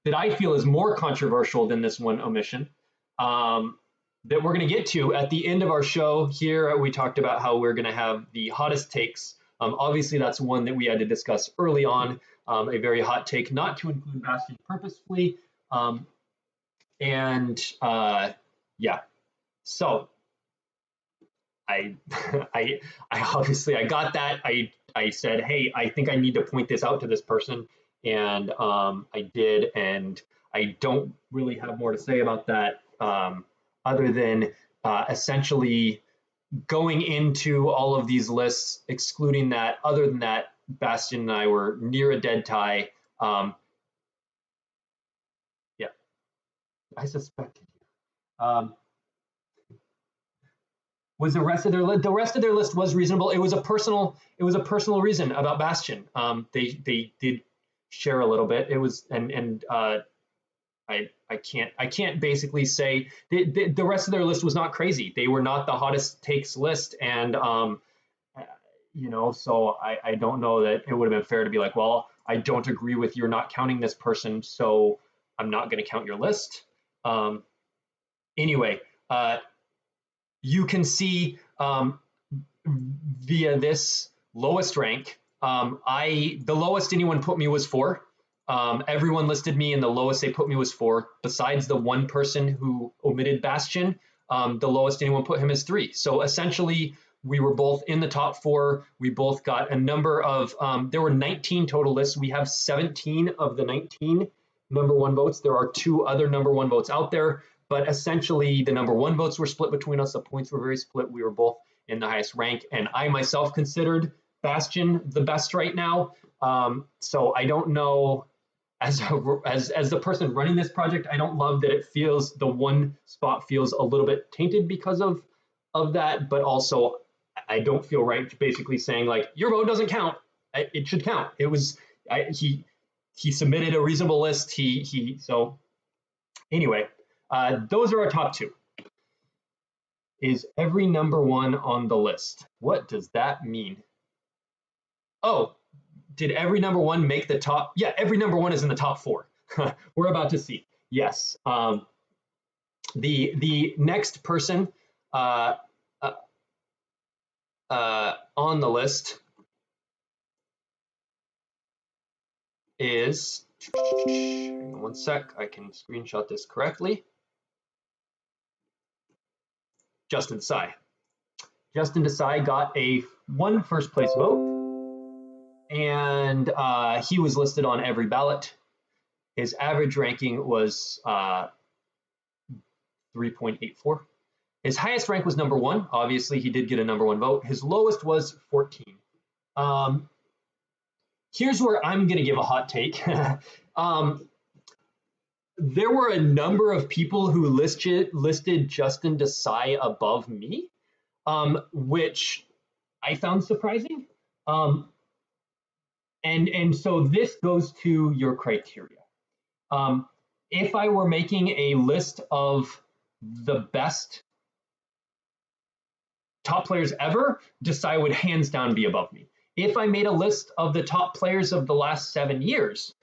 that I feel is more controversial than this one omission that we're going to get to at the end of our show. Here we talked about how we're going to have the hottest takes. Obviously, that's one that we had to discuss early on. A very hot take not to include Bastion purposefully, yeah. So I obviously I got that. I said, hey, I think I need to point this out to this person, and I did, and I don't really have more to say about that other than essentially going into all of these lists, excluding that. Other than that, Bastion and I were near a dead tie. Yeah, I suspected you. Was the rest of their list was reasonable? It was a personal reason about Bastion. They did share a little bit. It was I can't basically say the rest of their list was not crazy. They were not the hottest takes list, and so I don't know that it would have been fair to be like, well, I don't agree with you're not counting this person, so I'm not going to count your list. Anyway, you can see via this lowest rank, the lowest anyone put me was 4. Everyone listed me, and the lowest they put me was 4. Besides the one person who omitted Bastion, the lowest anyone put him is 3. So essentially, we were both in the top 4. We both got a number of, there were 19 total lists. We have 17 of the 19 number 1 votes. There are 2 other number 1 votes out there, but essentially the number 1 votes were split between us. The points were very split. We were both in the highest rank, and I myself considered Bastion the best right now. So I don't know, as the person running this project, I don't love that it feels, the one spot feels a little bit tainted because of that, but also I don't feel right basically saying like your vote doesn't count. It should count. It was he submitted a reasonable list. So anyway, those are our top two. Is every number one on the list? What does that mean? Oh, did every number one make the top? Yeah, every number one is in the top four. We're about to see. Yes. The next person on the list is, hang on one sec, I can screenshot this correctly. Justin Desai. Justin Desai got a 1 first place vote, and he was listed on every ballot. His average ranking was 3.84. His highest rank was number 1. Obviously, he did get a number 1 vote. His lowest was 14. Here's where I'm going to give a hot take. There were a number of people who listed Justin Desai above me, which I found surprising. And so this goes to your criteria. If I were making a list of the best top players ever, Desai would hands down be above me. If I made a list of the top players of the last 7 years,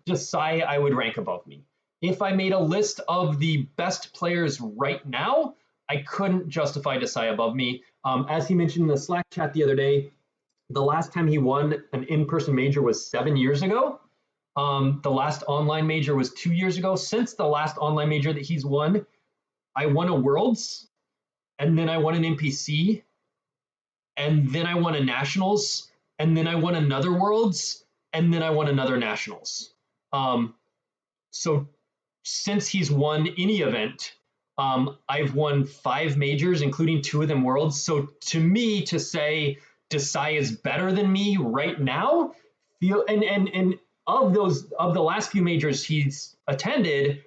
Desai I would rank above me. If I made a list of the best players right now, I couldn't justify Desai above me. As he mentioned in the Slack chat the other day, the last time he won an in-person major was 7 years ago. The last online major was 2 years ago. Since the last online major that he's won, I won a Worlds, and then I won an NPC, and then I won a Nationals, and then I won another Worlds, and then I won another Nationals. So since he's won any event, I've won 5 majors, including 2 of them Worlds. So to me, to say Desai is better than me right now, and of the last few majors he's attended,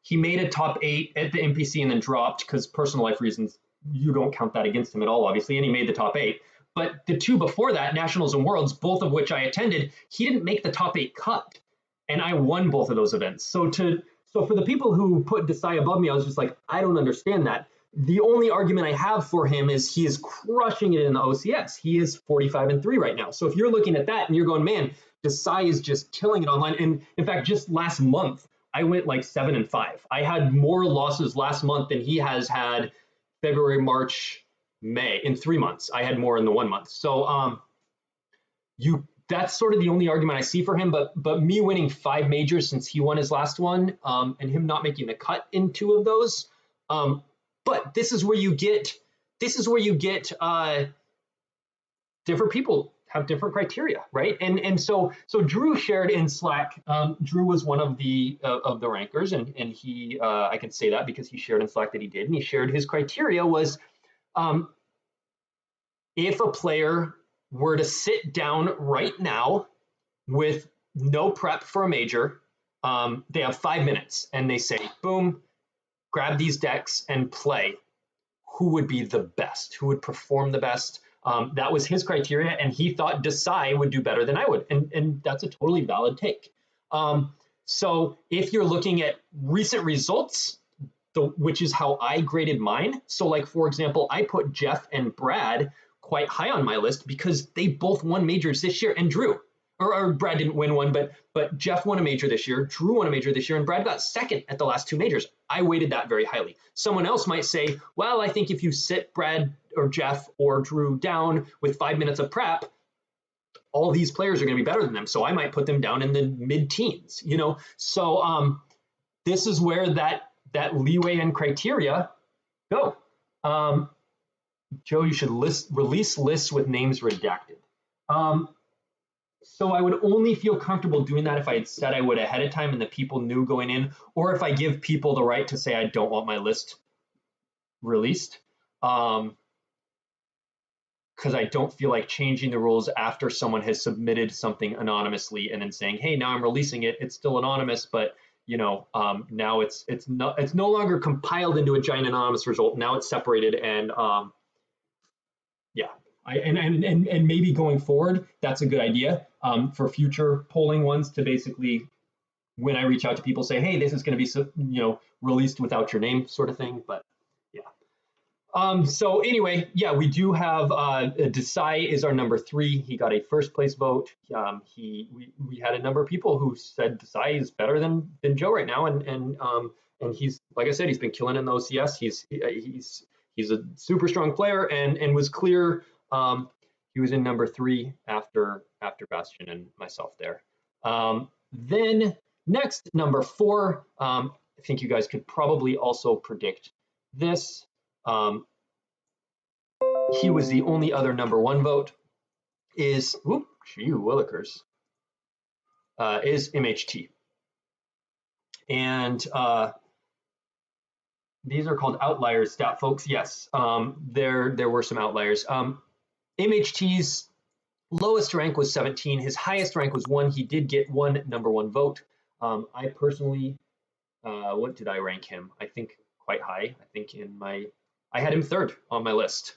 he made a top 8 at the NPC and then dropped because personal life reasons. You don't count that against him at all, obviously, and he made the top 8. But the 2 before that, Nationals and Worlds, both of which I attended, he didn't make the top 8 cut, and I won both of those events. So for the people who put Desai above me, I was just like, I don't understand that. The only argument I have for him is he is crushing it in the OCS. He is 45-3 right now. So if you're looking at that and you're going, man, Desai is just killing it online. And in fact, just last month, I went like 7-5. I had more losses last month than he has had February, March, May. In 3 months, I had more in the 1 month. So that's sort of the only argument I see for him. But me winning 5 majors since he won his last one, and him not making the cut in 2 of those. But this is where you get different people have different criteria, right? And so Drew shared in Slack. Drew was one of the rankers, and he I can say that because he shared in Slack that he did, and he shared his criteria was if a player were to sit down right now with no prep for a major, they have 5 minutes and they say, boom, grab these decks and play. Who would be the best? Who would perform the best? That was his criteria, and he thought Desai would do better than I would, and that's a totally valid take. So if you're looking at recent results, which is how I graded mine. So like, for example, I put Jeff and Brad quite high on my list because they both won majors this year, and Drew, or Brad didn't win one, but Jeff won a major this year, Drew won a major this year, and Brad got second at the last 2 majors. I weighted that very highly. Someone else might say, well, I think if you sit Brad or Jeff or Drew down with 5 minutes of prep, all these players are going to be better than them. So I might put them down in the mid-teens, you know? So this is where that leeway and criteria go. Joe, you should release lists with names redacted. So I would only feel comfortable doing that if I had said I would ahead of time and the people knew going in, or if I give people the right to say I don't want my list released. because I don't feel like changing the rules after someone has submitted something anonymously and then saying, hey, now I'm releasing it. It's still anonymous, but now it's no longer compiled into a giant anonymous result. Now it's separated, and yeah, and maybe going forward, that's a good idea for future polling ones to basically, when I reach out to people, say, hey, this is going to be released without your name, sort of thing. But yeah. So anyway, yeah, we do have Desai is our number 3. He got a first place vote. We had a number of people who said Desai is better than Joe right now, and he's, like I said, he's been killing in the OCS. He's a super strong player and was clear. He was in number 3 after Bastion and myself there. Then next, number 4. I think you guys could probably also predict this. He was the only other number 1 vote. Is MHT, and these are called outliers, stat folks. Yes, there were some outliers. MHT's lowest rank was 17. His highest rank was 1. He did get 1 number 1 vote. I personally, what did I rank him? I think quite high. I think I had him 3rd on my list.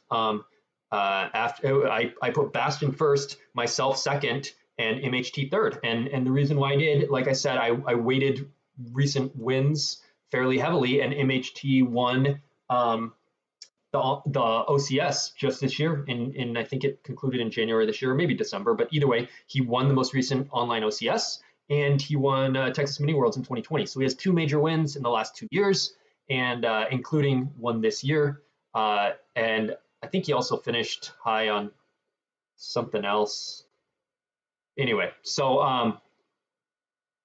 After I put Bastion 1st, myself 2nd, and MHT 3rd. And the reason why I did, like I said, I weighted recent wins fairly heavily, and MHT won the OCS just this year. In I think it concluded in January this year, or maybe December. But either way, he won the most recent online OCS, and he won Texas Mini Worlds in 2020. So he has 2 major wins in the last 2 years, and including one this year. And I think he also finished high on something else. Anyway, so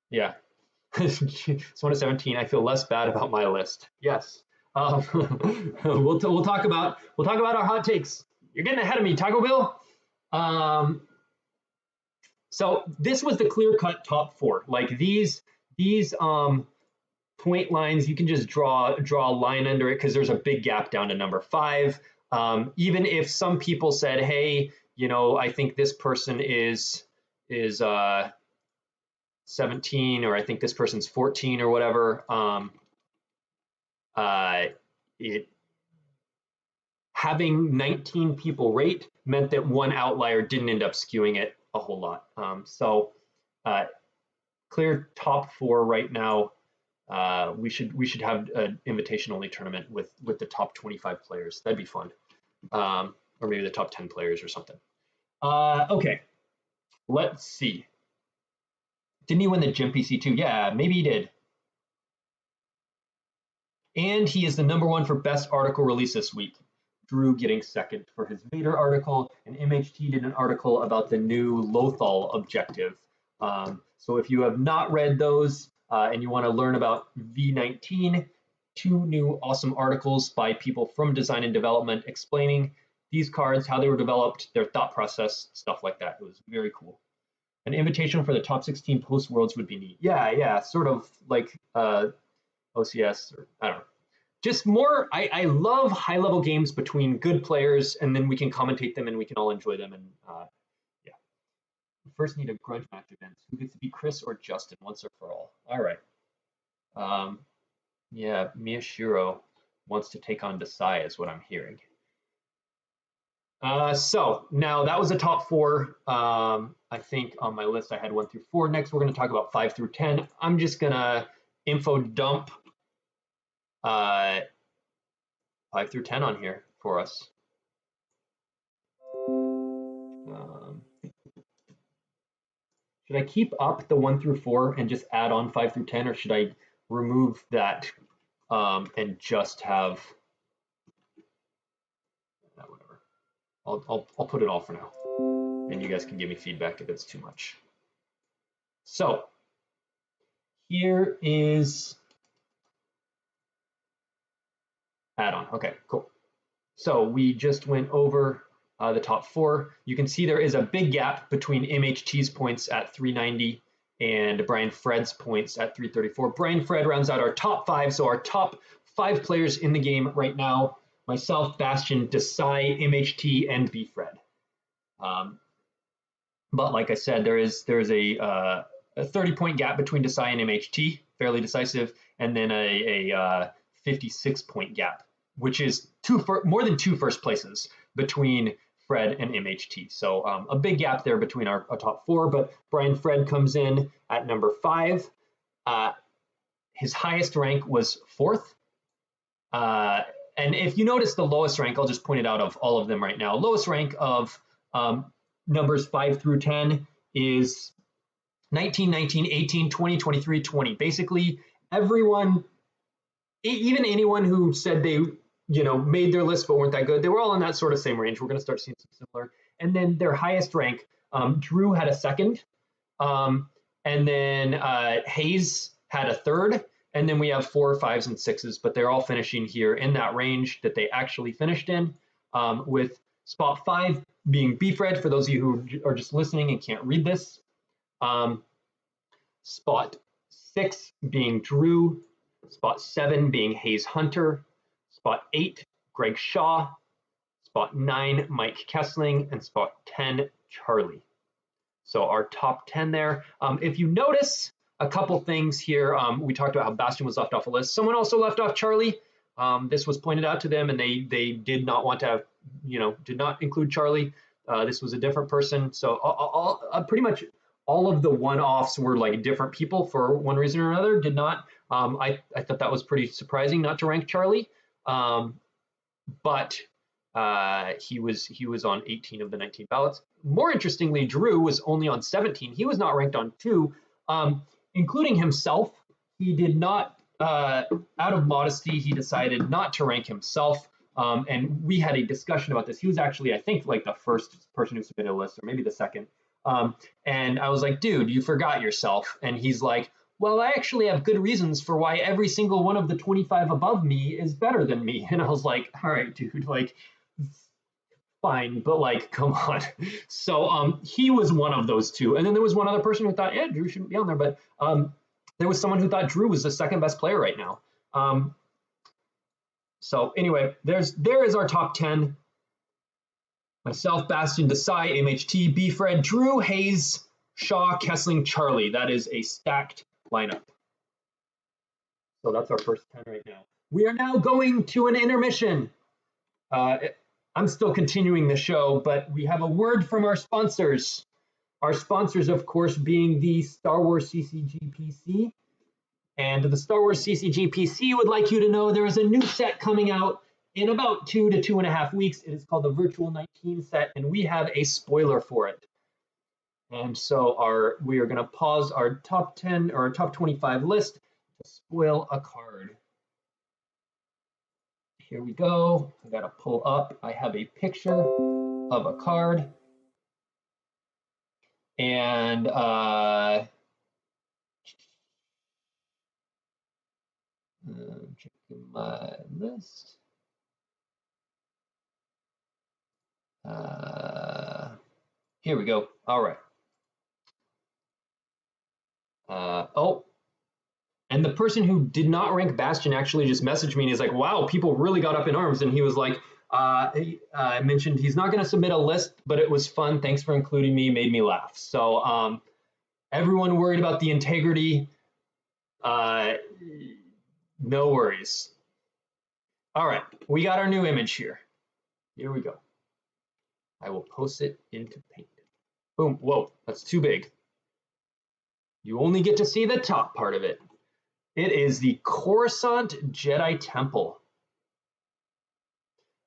yeah, it's 1 of 17. I feel less bad about my list. Yes, we'll talk about our hot takes. You're getting ahead of me, Taco Bill. So this was the clear-cut top 4. Like these point lines, you can just draw a line under it because there's a big gap down to number 5. Even if some people said, hey, I think this person is 17, or I think this person's 14 or whatever, having 19 people rate meant that 1 outlier didn't end up skewing it a whole lot. So clear top 4 right now. We should have an invitation-only tournament with the top 25 players. That'd be fun, or maybe the top 10 players or something. Okay, let's see. Didn't he win the Gym PC too? Yeah, maybe he did. And he is the number 1 for best article release this week. Drew getting 2nd for his Vader article, and MHT did an article about the new Lothal objective. So if you have not read those, and you want to learn about V19, 2 new awesome articles by people from design and development explaining these cards, how they were developed, their thought process, stuff like that. It was very cool. An invitation for the top 16 post worlds would be neat. Yeah, sort of like OCS, or I don't know. Just more, I love high level games between good players, and then we can commentate them and we can all enjoy them. And yeah. We first need a grudge match event. Who gets to be Chris or Justin once or for all? All right. Yeah, Miyashiro wants to take on Desai is what I'm hearing. So now that was the top 4. I think on my list I had 1 through 4. Next, we're going to talk about 5 through 10. I'm just going to info dump 5 through 10 on here for us. Should I keep up the 1 through 4 and just add on 5 through 10, or should I remove that and just have whatever? I'll put it all for now, and you guys can give me feedback if it's too much. So here is add-on. Okay, cool. So we just went over the top 4. You can see there is a big gap between MHT's points at 390 and Brian Fred's points at 334. Brian Fred rounds out our top 5. So our top 5 players in the game right now: myself, Bastion, Desai, MHT, and B Fred. But like I said, there's a 30-point gap between Desai and MHT, fairly decisive, and then a 56-point gap, which is more than two first places between Fred and MHT. So a big gap there between our top four, but Brian Fred comes in at number 5. His highest rank was 4th. And if you notice the lowest rank, I'll just point it out of all of them right now. Lowest rank of numbers 5 through 10 is 19, 19, 18, 20, 23, 20. Basically, everyone, even anyone who said they made their list but weren't that good, they were all in that sort of same range. We're going to start seeing some similar. And then their highest rank, Drew had a 2nd, and then Hayes had a 3rd, and then we have 4, 5s, and 6s, but they're all finishing here in that range that they actually finished in, with spot 5 being B-Fred, for those of you who are just listening and can't read this. Spot 6 being Drew, spot 7 being Hayes Hunter, spot 8, Greg Shaw, spot 9, Mike Kessling, and spot 10, Charlie. So our top 10 there. If you notice a couple things here, we talked about how Bastion was left off a list. Someone also left off Charlie. This was pointed out to them, and they did not want to have, did not include Charlie. This was a different person. So pretty much all of the one-offs were like different people for one reason or another. Did not. I thought that was pretty surprising not to rank Charlie. But he was on 18 of the 19 ballots. More interestingly, Drew was only on 17. He was not ranked on 2, including himself. He did not, out of modesty, he decided not to rank himself. And we had a discussion about this. He was actually, I think, like the first person who submitted a list, or maybe the second. And I was like, dude, you forgot yourself. And he's like, well, I actually have good reasons for why every single one of the 25 above me is better than me. And I was like, all right, dude, like, fine, but like, come on. So he was one of those 2. And then there was one other person who thought, yeah, Drew shouldn't be on there. But there was someone who thought Drew was the 2nd best player right now. So anyway, there is our top 10. Myself, Bastion, Desai, MHT, B-Fred, Drew, Hayes, Shaw, Kessling, Charlie. That is a stacked lineup. So that's our first 10 right now. We are now going to an intermission. I'm still continuing the show, but we have a word from our sponsors. Our sponsors, of course, being the Star Wars CCG PC. And the Star Wars CCG PC would like you to know there is a new set coming out in about 2 to 2.5 weeks. It is called the Virtual 19 set, and we have a spoiler for it. And so we are going to pause our top 10 or our top 25 list to spoil a card. Here we go. I got to pull up. I have a picture of a card. And checking my list. Here we go. All right. And the person who did not rank Bastion actually just messaged me and he's like, wow, people really got up in arms. And he was like, I mentioned he's not going to submit a list, but it was fun. Thanks for including me. Made me laugh. So everyone worried about the integrity. No worries. All right. We got our new image here. Here we go. I will post it into Paint. Boom. Whoa, that's too big. You only get to see the top part of it. It is the Coruscant Jedi Temple.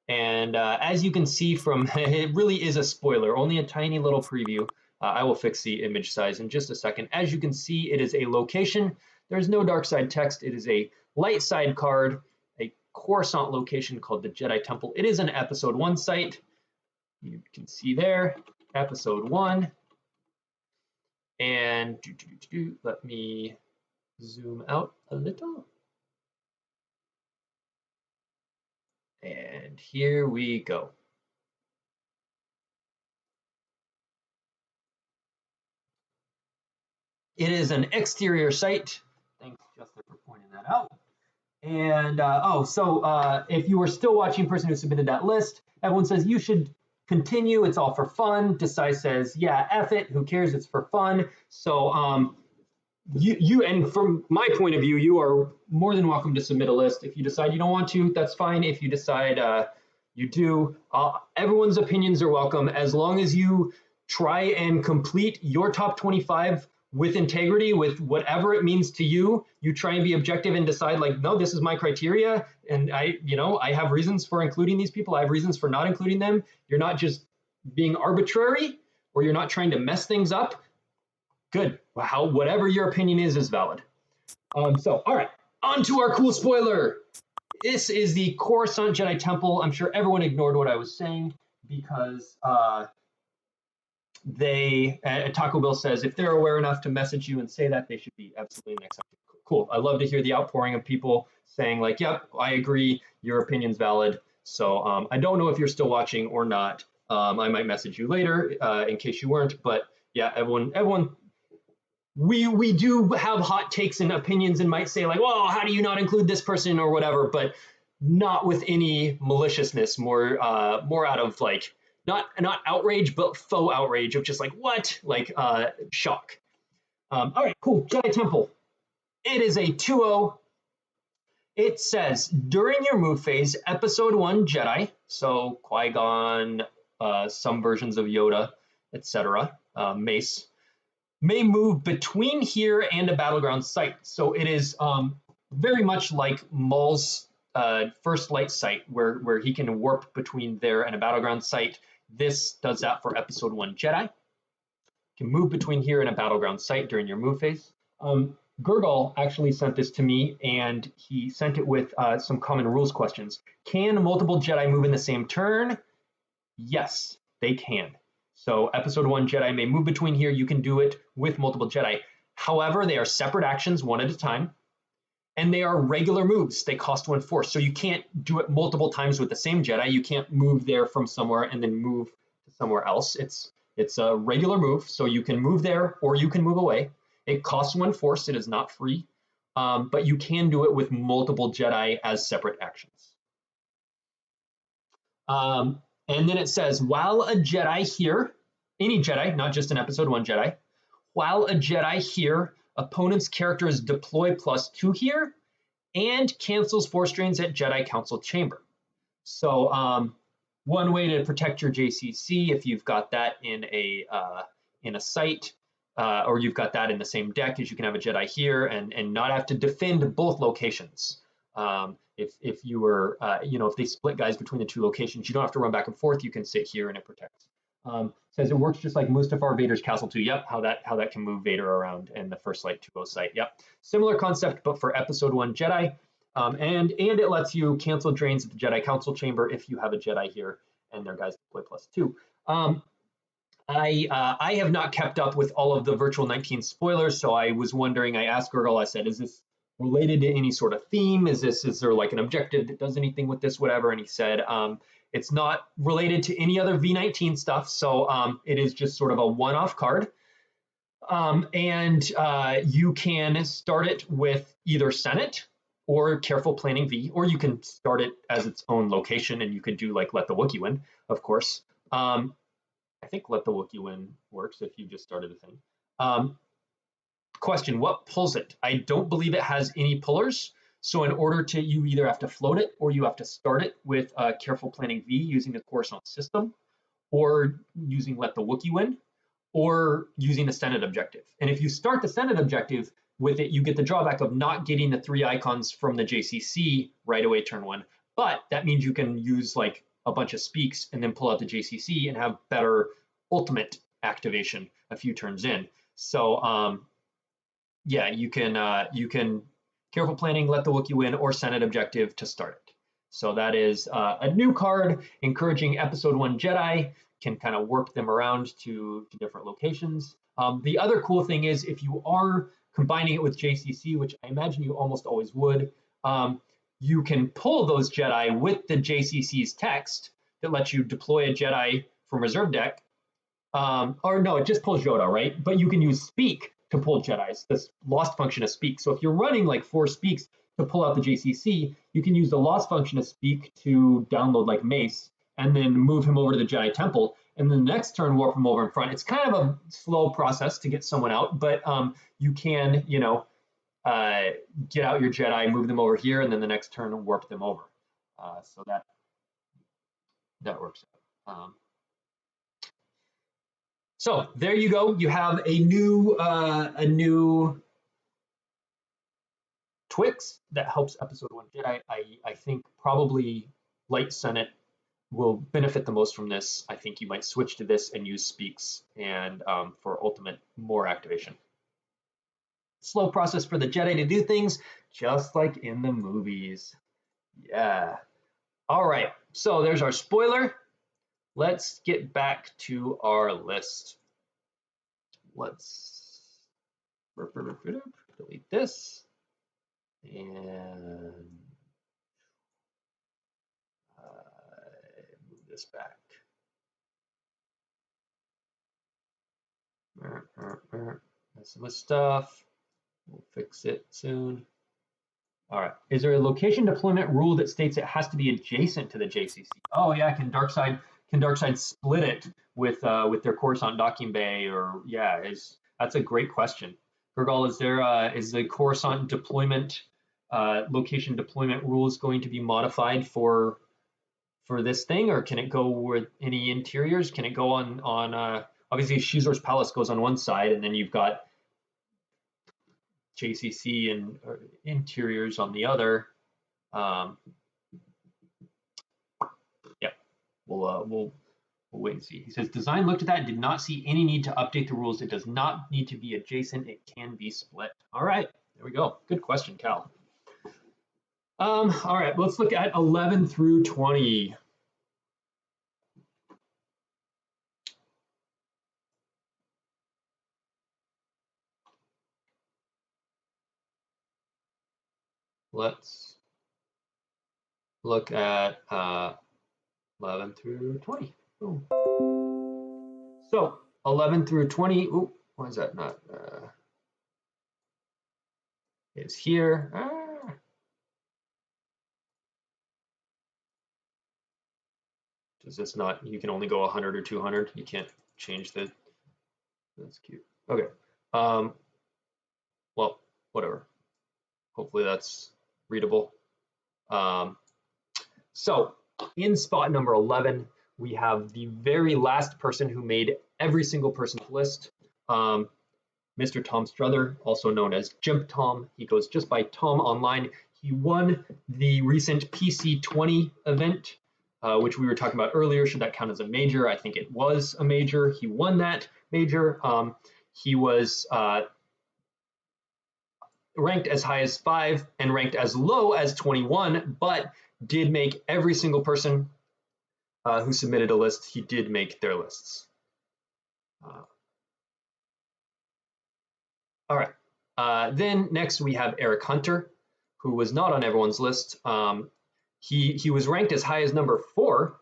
And as you can see from, it really is a spoiler, only a tiny little preview. I will fix the image size in just a second. As you can see, it is a location. There's no dark side text. It is a light side card, a Coruscant location called the Jedi Temple. It is an episode 1 site. You can see there, episode 1. And let me zoom out a little. And here we go. It is an exterior site. Thanks, Justin, for pointing that out. And if you were still watching, person who submitted that list, everyone says you should continue. It's all for fun. Desai says, yeah, F it. Who cares? It's for fun. So you and from my point of view, you are more than welcome to submit a list. If you decide you don't want to, that's fine. If you decide you do, everyone's opinions are welcome, as long as you try and complete your top 25 with integrity, with whatever it means to you. You try and be objective and decide, like, no, this is my criteria, and I have reasons for including these people. I have reasons for not including them. You're not just being arbitrary, or you're not trying to mess things up. Good. Whatever your opinion is valid. So, all right, on to our cool spoiler. This is the Coruscant Jedi Temple. I'm sure everyone ignored what I was saying because Taco Bill says if they're aware enough to message you and say that, they should be absolutely accepted. Cool. I love to hear the outpouring of people saying, like, yep, I agree, your opinion's valid. So I don't know if you're still watching or not. I might message you later in case you weren't. But yeah, everyone. We do have hot takes and opinions and might say, like, well, how do you not include this person or whatever, but not with any maliciousness, more out of, like, not outrage, but faux outrage of just like, what? Like shock. All right, cool. Jedi Temple. It is a 2-0. It says, during your move phase, episode 1 Jedi, so Qui-Gon, some versions of Yoda, etc., Mace, may move between here and a battleground site. So it is very much like Maul's first light site, where he can warp between there and a battleground site. This does that for episode 1 Jedi. You can move between here and a battleground site during your move phase. Gurgle actually sent this to me, and he sent it with some common rules questions. Can multiple Jedi move in the same turn? Yes, they can. So episode 1 Jedi may move between here. You can do it with multiple Jedi. However, they are separate actions, one at a time, and they are regular moves. They cost 1 force. So you can't do it multiple times with the same Jedi. You can't move there from somewhere and then move to somewhere else. It's a regular move, so you can move there or you can move away. It costs 1 force. It is not free, but you can do it with multiple Jedi as separate actions. And then it says, while a Jedi here, any Jedi, not just an episode 1 Jedi, while a Jedi here, opponent's characters deploy +2 here and cancels force drains at Jedi Council Chamber. So one way to protect your JCC, if you've got that in a site, or you've got that in the same deck, is you can have a Jedi here and not have to defend both locations. If you were, if they split guys between the 2 locations, you don't have to run back and forth. You can sit here and it protects. Says it works just like Mustafar Vader's Castle 2. Yep, how that can move Vader around in the First Light 2.0 site. Yep, similar concept, but for episode 1 Jedi. And it lets you cancel drains at the Jedi Council Chamber if you have a Jedi here and their guys deploy +2. I have not kept up with all of the Virtual 19 spoilers, so I was wondering. I asked Gurgle. I said, is this related to any sort of theme? Is there like an objective that does anything with this, whatever? And he said, it's not related to any other V19 stuff. So it is just sort of a one-off card. And you can start it with either Senate or Careful Planning V, or you can start it as its own location, and you could do like Let the Wookiee Win, of course. I think Let the Wookiee Win works if you just started a thing. Question, what pulls it? I don't believe it has any pullers. So in order to, you either have to float it or you have to start it with Careful Planning V using the Coruscant system, or using Let the Wookiee Win, or using the Senate objective. And if you start the Senate objective with it, you get the drawback of not getting the 3 icons from the JCC right away turn 1. But that means you can use like a bunch of speaks and then pull out the JCC and have better ultimate activation a few turns in. So yeah, you can Careful Planning, Let the Wookiee Win, or Senate objective to start it. So that is a new card encouraging episode 1 Jedi, can kind of warp them around to different locations. The other cool thing is if you are combining it with JCC, which I imagine you almost always would, you can pull those Jedi with the JCC's text that lets you deploy a Jedi from reserve deck. Or no, it just pulls Yoda, right? But you can use Speak to pull Jedis, this lost function of Speak. So if you're running like 4 Speaks to pull out the JCC, you can use the lost function of Speak to download like Mace and then move him over to the Jedi Temple, and then the next turn warp him over in front. It's kind of a slow process to get someone out, but you can, you know, get out your Jedi, move them over here, and then the next turn warp them over. So that works out. So there you go. You have a new Twix that helps Episode 1 Jedi. I think probably Light Senate will benefit the most from this. I think you might switch to this and use Speaks and for ultimate more activation. Slow process for the Jedi to do things, just like in the movies. Yeah. All right, so there's our spoiler. Let's get back to our list. Let's delete this and move this back. That's some stuff. We'll fix it soon. All right. Is there a location deployment rule that states it has to be adjacent to the JCC? Oh yeah, can Darkside split it with their Coruscant docking bay? Or yeah, that's a great question. Gurgal, is the Coruscant deployment location deployment rules going to be modified for this thing, or can it go with any interiors? Can it go on obviously Shizor's Palace goes on one side, and then you've got JCC and interiors on the other. Yeah, we'll wait and see. He says design looked at that and did not see any need to update the rules. It does not need to be adjacent. It can be split. All right, there we go. Good question, Cal. All right, let's look at 11 through 20. Let's look at 11 through 20. Boom. So 11 through 20. Ooh, why is that not? Is here. Does this not? You can only go 100 or 200. You can't change the. That's cute. Okay. Well, whatever. Hopefully that's readable. So in spot number 11, we have the very last person who made every single person's list, Mr. Tom Struther, also known as Jimp Tom. He goes just by Tom online. He won the recent PC20 event, which we were talking about earlier. Should that count as a major? I think it was a major. He won that major. He was ranked as high as 5 and ranked as low as 21, but did make every single person who submitted a list, he did make their lists. All right. Then next we have Eric Hunter, who was not on everyone's list. He was ranked as high as number 4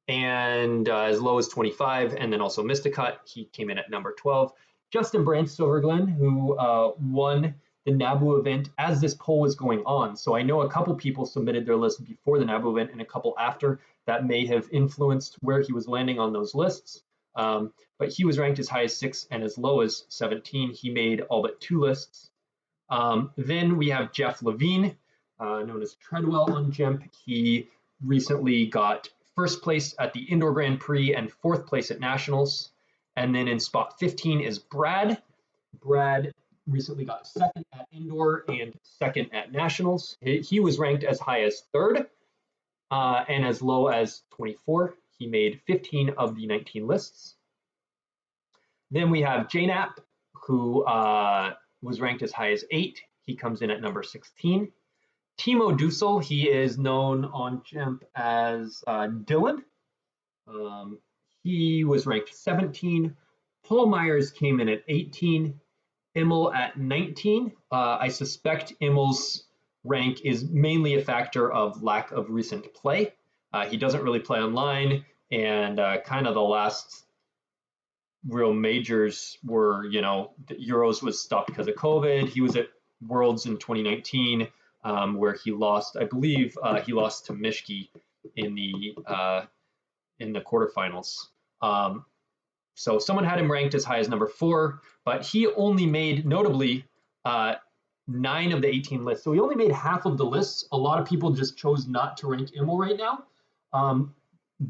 and as low as 25, and then also missed a cut. He came in at number 12. Justin Branch Silverglen, who won the Naboo event as this poll was going on. So I know a couple people submitted their list before the Naboo event and a couple after. That may have influenced where he was landing on those lists. But he was ranked as high as 6 and as low as 17. He made all but 2 lists. Then we have Jeff Levine, known as Treadwell on Jemp. He recently got first place at the Indoor Grand Prix and 4th place at Nationals. And then in spot 15 is Brad. Brad recently got 2nd at Indoor and 2nd at Nationals. He was ranked as high as 3rd and as low as 24. He made 15 of the 19 lists. Then we have JNAP, who was ranked as high as 8. He comes in at number 16. Teemo Dussell, he is known on Jemp as Dylan. He was ranked 17. Paul Myers came in at 18. Immel at 19. I suspect Immel's rank is mainly a factor of lack of recent play. He doesn't really play online, and kind of the last real majors were, the Euros was stopped because of COVID. He was at Worlds in 2019, where he lost, I believe, he lost to Mishki in the quarterfinals. So someone had him ranked as high as number 4, but he only made, notably, 9 of the 18 lists. So he only made half of the lists. A lot of people just chose not to rank Immel right now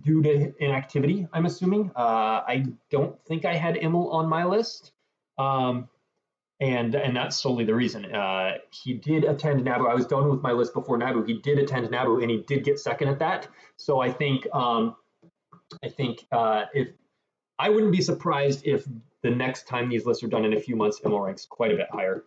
due to inactivity, I'm assuming. I don't think I had Immel on my list. And that's solely the reason. He did attend Naboo. I was done with my list before Naboo. He did attend Naboo, and he did get second at that. So I think if I wouldn't be surprised if the next time these lists are done in a few months, Immel ranks quite a bit higher.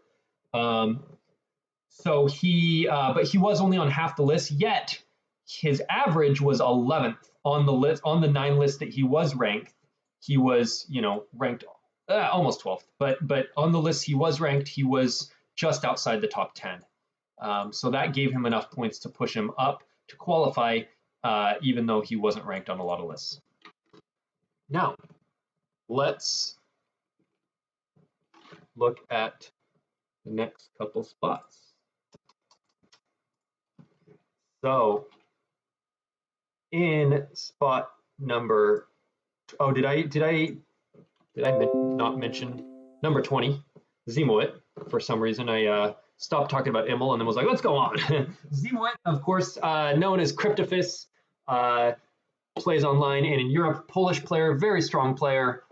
So but he was only on half the list. Yet his average was 11th on the list, on the 9 lists that he was ranked. He was, ranked almost 12th, but on the list he was ranked, he was just outside the top 10. So that gave him enough points to push him up to qualify, even though he wasn't ranked on a lot of lists. Now, let's look at the next couple spots. So, in spot number, did I not mention number 20, Zemoit? For some reason, I stopped talking about Immel and then was like, let's go on. Zemoit, of course, known as Cryptophis, plays online and in Europe, Polish player, very strong player.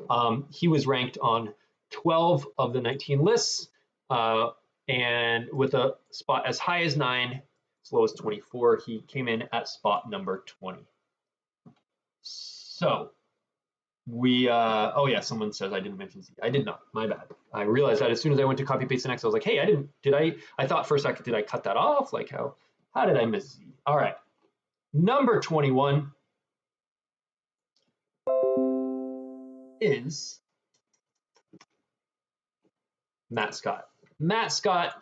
He was ranked on 12 of the 19 lists, and with a spot as high as 9, as low as 24, he came in at spot number 20. So we, oh yeah, someone says I didn't mention Z. I did not, my bad. I realized that as soon as I went to copy paste the next, I was like, hey, I thought for a second, did I cut that off? Like how did I miss Z? All right, number 21 is Matt Scott. Matt Scott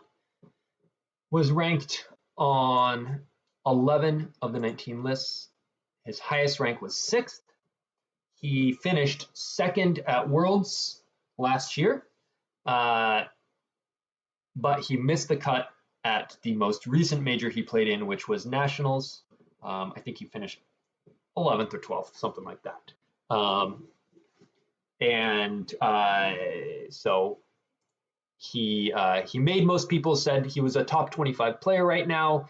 was ranked on 11 of the 19 lists. His highest rank was 6th. He finished 2nd at Worlds last year, but he missed the cut at the most recent major he played in, which was Nationals. I think he finished 11th or 12th, something like that. So he made most people said he was a top 25 player right now.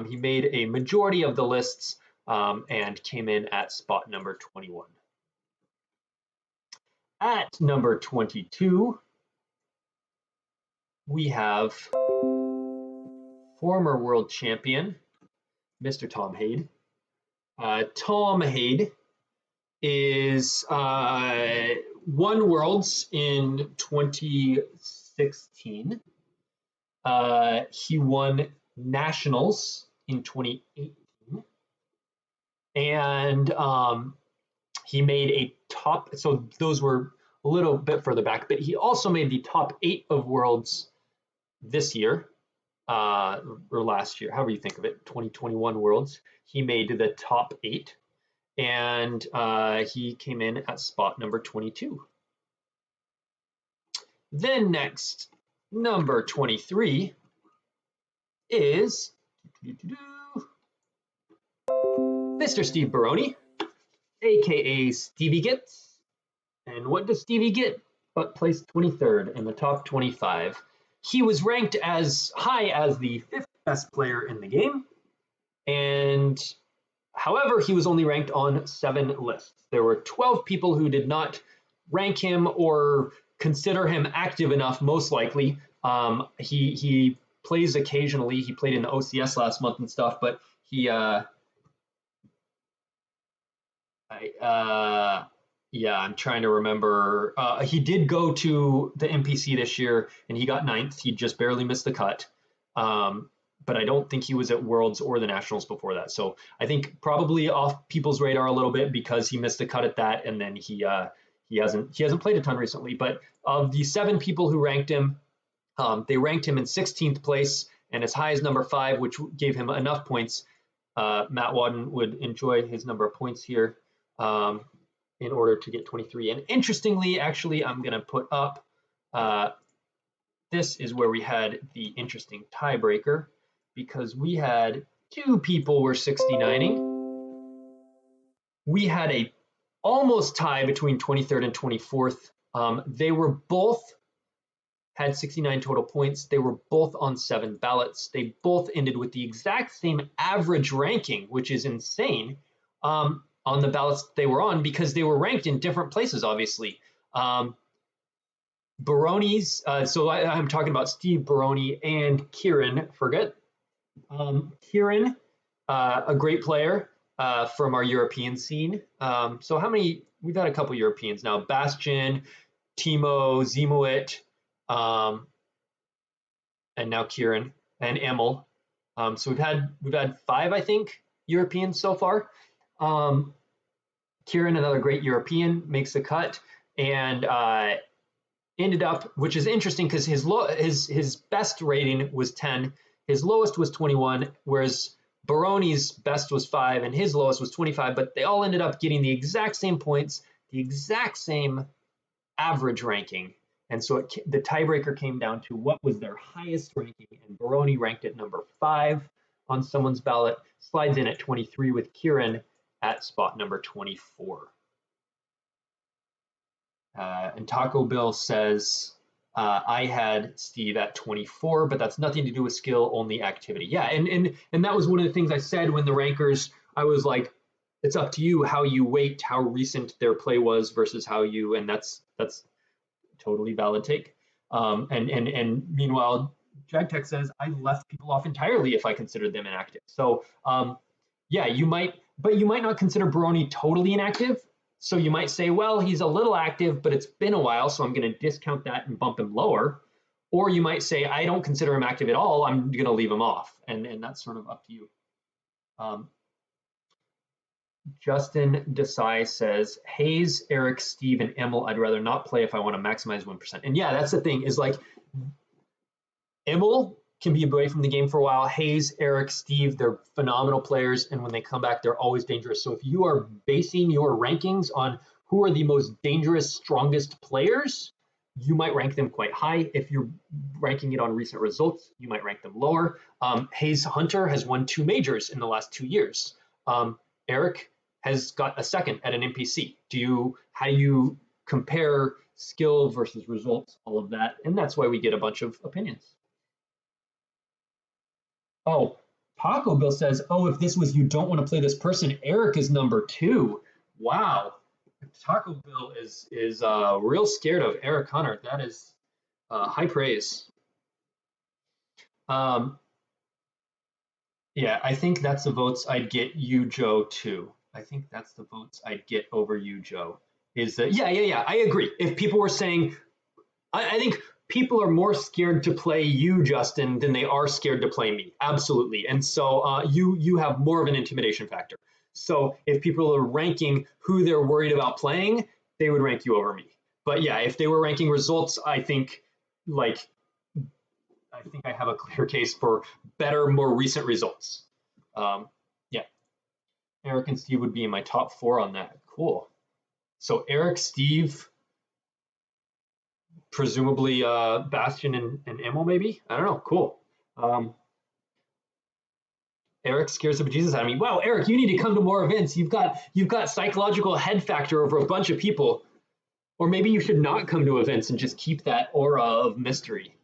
He made a majority of the lists and came in at spot number 21. At number 22, we have former world champion, Mr. Tom Hade. Tom Hade is won Worlds in 2016. He won Nationals in 2018. And he made a top, so those were a little bit further back, but he also made the top 8 of Worlds this year, or last year, however you think of it, 2021 Worlds. He made the top 8, and he came in at spot number 22. Then next, number 23 is Mr. Steve Barone, aka Stevie Gets. And what does Stevie get but placed 23rd in the top 25? He was ranked as high as the 5th best player in the game, and however, he was only ranked on 7 lists. There were 12 people who did not rank him or consider him active enough, most likely. He plays occasionally. He played in the OCS last month and stuff, but he yeah, I'm trying to remember. He did go to the NPC this year, and he got 9th. He just barely missed the cut. But I don't think he was at Worlds or the Nationals before that. So I think probably off people's radar a little bit because he missed the cut at that, and then he hasn't played a ton recently. But of the 7 people who ranked him, they ranked him in 16th place and as high as number 5, which gave him enough points. Matt Wadden would enjoy his number of points here. In order to get 23. And interestingly, actually, I'm going to put up, this is where we had the interesting tiebreaker, because we had 2 people were 69ing, we had a almost tie between 23rd and 24th. They were both had 69 total points. They were both on 7 ballots. They both ended with the exact same average ranking, which is insane, on the ballots they were on, because they were ranked in different places, obviously. Barone's, so I'm talking about Steve Barone and Kieran Forget. Kieran, a great player from our European scene. So how many, we've had a couple Europeans now, Bastian, Teemo, Zimuit, and now Kieran and Emil. So we've had 5, I think, Europeans so far. Kieran, another great European, makes the cut, and ended up, which is interesting because his best rating was 10, his lowest was 21, whereas Barone's best was 5 and his lowest was 25, but they all ended up getting the exact same points, the exact same average ranking. And so the tiebreaker came down to what was their highest ranking, and Barone ranked at number 5 on someone's ballot, slides in at 23 with Kieran at spot number 24. And Taco Bill says, I had Steve at 24, but that's nothing to do with skill, only activity. Yeah, and that was one of the things I said when the rankers, I was like, it's up to you how you weight how recent their play was versus how you, and that's totally valid take. And meanwhile, JagTech says, I left people off entirely if I considered them inactive. So yeah, you might not consider Barone totally inactive. So you might say, well, he's a little active, but it's been a while, so I'm going to discount that and bump him lower. Or you might say, I don't consider him active at all, I'm going to leave him off. And that's sort of up to you. Justin Desai says, Hayes, Eric, Steve, and Emil, I'd rather not play if I want to maximize 1%. And yeah, that's the thing, is like, Emil can be away from the game for a while. Hayes, Eric, Steve, they're phenomenal players, and when they come back, they're always dangerous. So if you are basing your rankings on who are the most dangerous, strongest players, you might rank them quite high. If you're ranking it on recent results, you might rank them lower. Hayes Hunter has won 2 majors in the last 2 years. Eric has got a second at an NPC. How do you compare skill versus results, all of that? And that's why we get a bunch of opinions. Oh, Taco Bill says, oh, if this was you don't want to play this person, Eric is number 2. Wow. Taco Bill is real scared of Eric Hunter. That is high praise. Yeah, I think that's the votes I'd get you, Joe, too. I think that's the votes I'd get over you, Joe. Is that, yeah, I agree. If people were saying, I think people are more scared to play you, Justin, than they are scared to play me. Absolutely. And so you have more of an intimidation factor. So if people are ranking who they're worried about playing, they would rank you over me. But yeah, if they were ranking results, I think I have a clear case for better, more recent results. Yeah, Eric and Steve would be in my top 4 on that. Cool. So Eric, Steve, presumably Bastian and Emil, maybe? I don't know. Cool. Eric scares the bejesus out of me. Wow, Eric, you need to come to more events. You've got psychological head factor over a bunch of people. Or maybe you should not come to events and just keep that aura of mystery.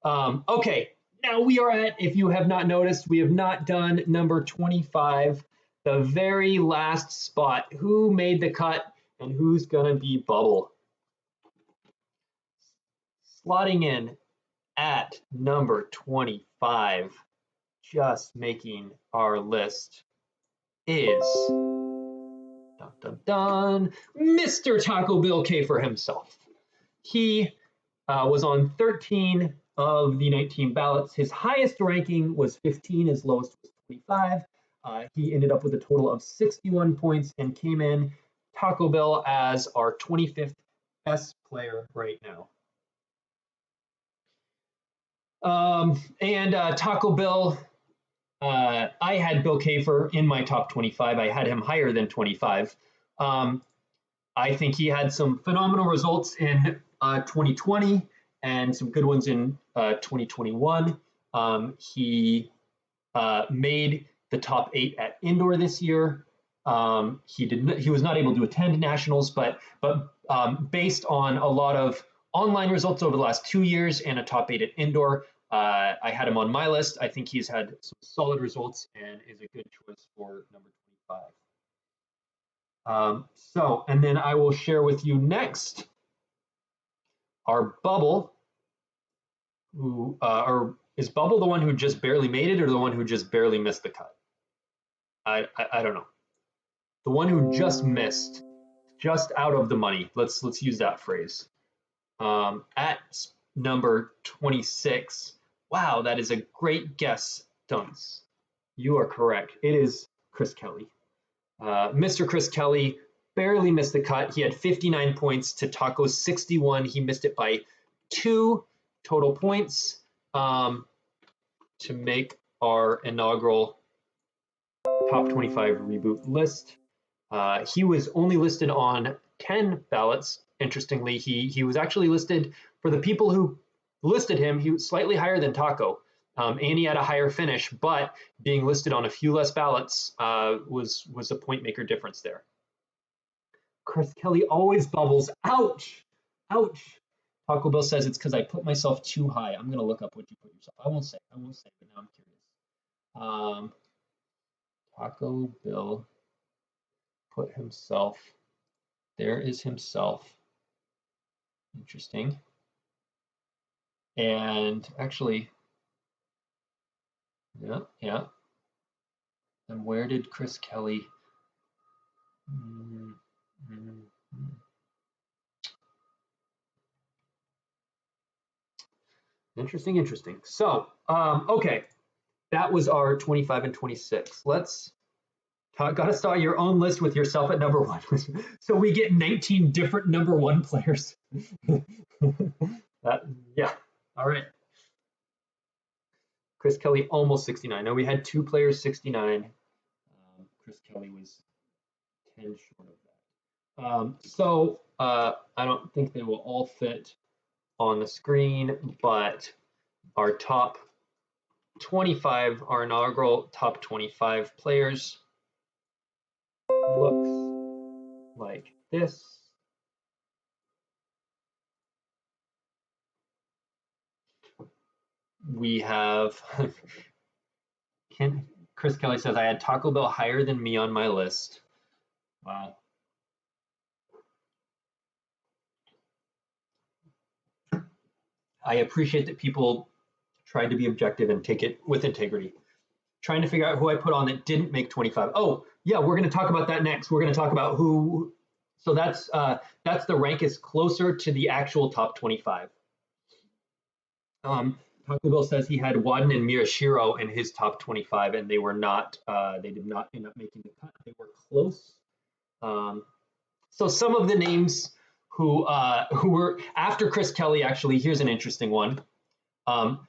Okay, now we are at, if you have not noticed, we have not done number 25, the very last spot. Who made the cut and who's gonna be bubble? Slotting in at number 25, just making our list, is Mr. Taco Bill Kafer himself. He was on 13 of the 19 ballots. His highest ranking was 15, his lowest was 25. He ended up with a total of 61 points and came in, Taco Bill, as our 25th best player right now. Taco Bill, I had Bill Kafer in my top 25. I had him higher than 25. I think he had some phenomenal results in 2020 and some good ones in 2021. He made the top 8 at indoor this year. He was not able to attend nationals, but based on a lot of online results over the last 2 years and a top 8 at indoor, I had him on my list. I think he's had some solid results and is a good choice for number 25. And then I will share with you next our Bubble, or is Bubble the one who just barely made it or the one who just barely missed the cut? I don't know. The one who just missed, just out of the money. Let's use that phrase. At number 26. Wow, that is a great guess, Dunce. You are correct. It is Chris Kelly. Mr. Chris Kelly barely missed the cut. He had 59 points to Taco's 61. He missed it by 2 total points to make our inaugural top 25 reboot list. He was only listed on 10 ballots. Interestingly, he was actually listed, for the people who listed him, he was slightly higher than Taco. And he had a higher finish, but being listed on a few less ballots was a point maker difference there. Chris Kelly always bubbles. Ouch! Ouch! Taco Bill says it's because I put myself too high. I'm going to look up what you put yourself. I won't say, but now I'm curious. Taco Bill put himself. There is himself. Interesting. And actually, yeah. And where did Chris Kelly? Interesting. So, okay, that was our 25 and 26. Let's gotta start your own list with yourself at number 1. So we get 19 different number 1 players. Yeah, all right. Chris Kelly almost 69. No, we had 2 players 69. Chris Kelly was 10 short of that. I don't think they will all fit on the screen, but our top 25, our inaugural top 25 players looks like this. We have Chris Kelly says I had Taco Bell higher than me on my list. Wow. I appreciate that people tried to be objective and take it with integrity. Trying to figure out who I put on that didn't make 25. Oh, yeah, we're going to talk about that next. We're going to talk about who. So that's the rank is closer to the actual top 25. Taco Bell says he had Wadden and Miyashiro in his top 25, and they were not. They did not end up making the cut. They were close. So some of the names who were after Chris Kelly, actually, here's an interesting one.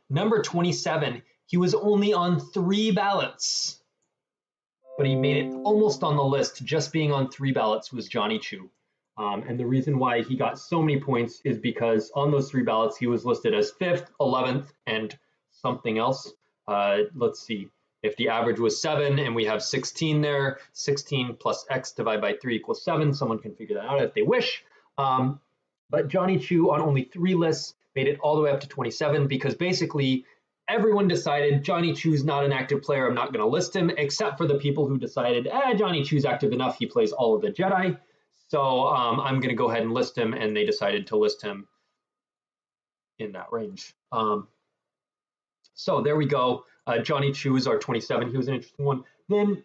Number 27, he was only on 3 ballots, but he made it almost on the list. Just being on 3 ballots was Johnny Chu. And the reason why he got so many points is because on those 3 ballots, he was listed as 5th, 11th, and something else. Let's see. If the average was 7 and we have 16 there, 16 plus x divided by 3 equals 7. Someone can figure that out if they wish. But Johnny Chu on only 3 lists made it all the way up to 27 because basically everyone decided Johnny Chu's not an active player. I'm not going to list him, except for the people who decided, Johnny Chu's active enough. He plays all of the Jedi. So I'm going to go ahead and list him, and they decided to list him in that range. So there we go. Johnny Chu is our 27. He was an interesting one. Then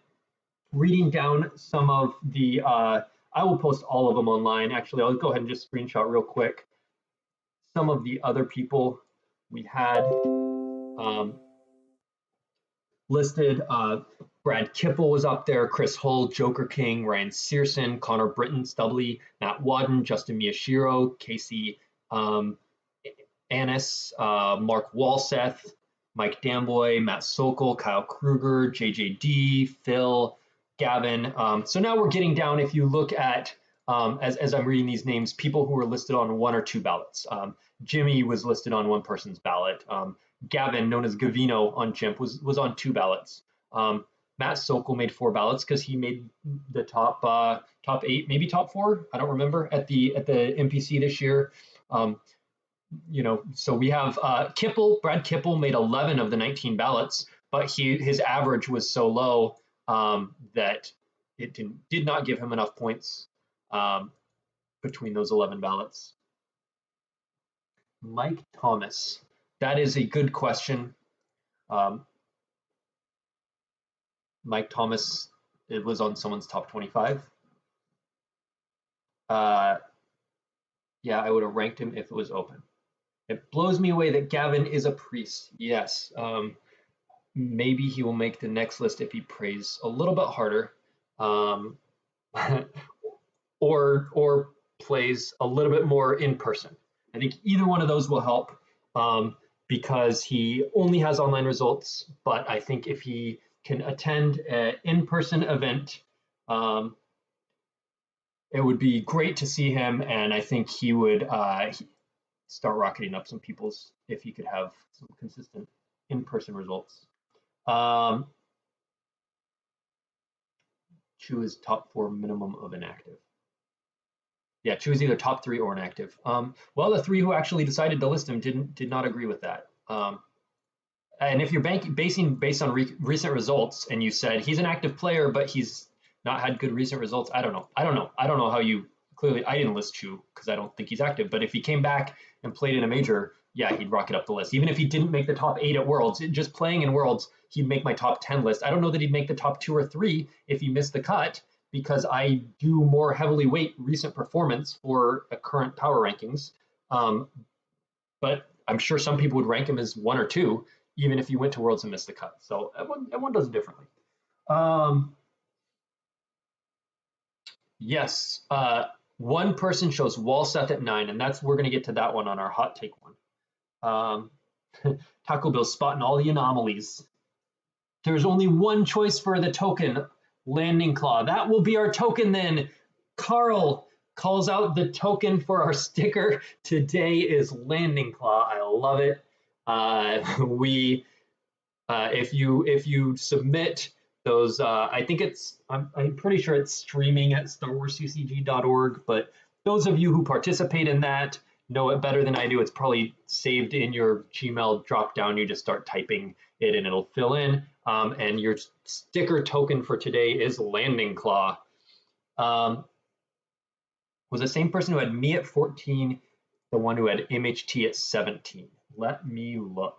reading down some of the, I will post all of them online. Actually, I'll go ahead and just screenshot real quick. Some of the other people we had listed. Brad Kipple was up there, Chris Hull, Joker King, Ryan Searson, Connor Britton, Stubley, Matt Wadden, Justin Miyashiro, Casey Annis, Mark Walseth, Mike Damboy, Matt Sokol, Kyle Kruger, JJD, Phil, Gavin. So now we're getting down, if you look at, as I'm reading these names, people who were listed on 1 or 2 ballots. Jimmy was listed on 1 person's ballot. Gavin, known as Gavino on Chimp, was on 2 ballots. Matt Sokol made 4 ballots because he made the top 8, maybe top 4. I don't remember at the NPC this year. So we have Brad Kipple made 11 of the 19 ballots, but his average was so low that it did not give him enough points between those 11 ballots. Mike Thomas, that is a good question. Mike Thomas, it was on someone's top 25. Yeah, I would have ranked him if it was open. It blows me away that Gavin is a priest. Yes, maybe he will make the next list if he prays a little bit harder, or plays a little bit more in person. I think either one of those will help because he only has online results. But I think if he can attend an in-person event, it would be great to see him, and I think he would start rocketing up some people's if he could have some consistent in-person results. Chu is top 4 minimum of inactive. Yeah, Chu is either top 3 or inactive. Well, the 3 who actually decided to list him did not agree with that. And if you're based on recent results, and you said he's an active player, but he's not had good recent results, I don't know how you clearly. I didn't list Chu because I don't think he's active. But if he came back and played in a major, yeah, he'd rocket up the list. Even if he didn't make the top 8 at Worlds, just playing in Worlds, he'd make my top 10 list. I don't know that he'd make the top 2 or 3 if he missed the cut, because I do more heavily weight recent performance for a current power rankings. But I'm sure some people would rank him as 1 or 2, even if you went to Worlds and missed the cut. So everyone does it differently. Yes, one person shows wall Seth at 9, and we're going to get to that one on our hot take one. Taco Bill's spotting all the anomalies. There's only one choice for the token, Landing Claw. That will be our token then. Carl calls out the token for our sticker. Today is Landing Claw. I love it. If you submit those, I'm pretty sure it's streaming at StarWarsCCG.org, but those of you who participate in that know it better than I do. It's probably saved in your Gmail drop down. You just start typing it and it'll fill in. And your sticker token for today is Landing Claw. Was the same person who had me at 14 the one who had MHT at 17? Let me look.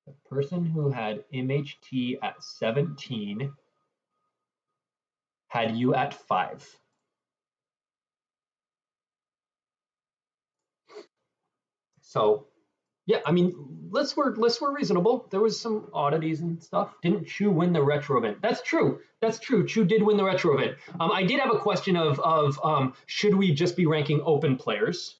The person who had MHT at 17 had you at 5. So, yeah, I mean, lists were reasonable. There was some oddities and stuff. Didn't Chu win the retro event? That's true. Chu did win the retro event. I did have a question of should we just be ranking open players?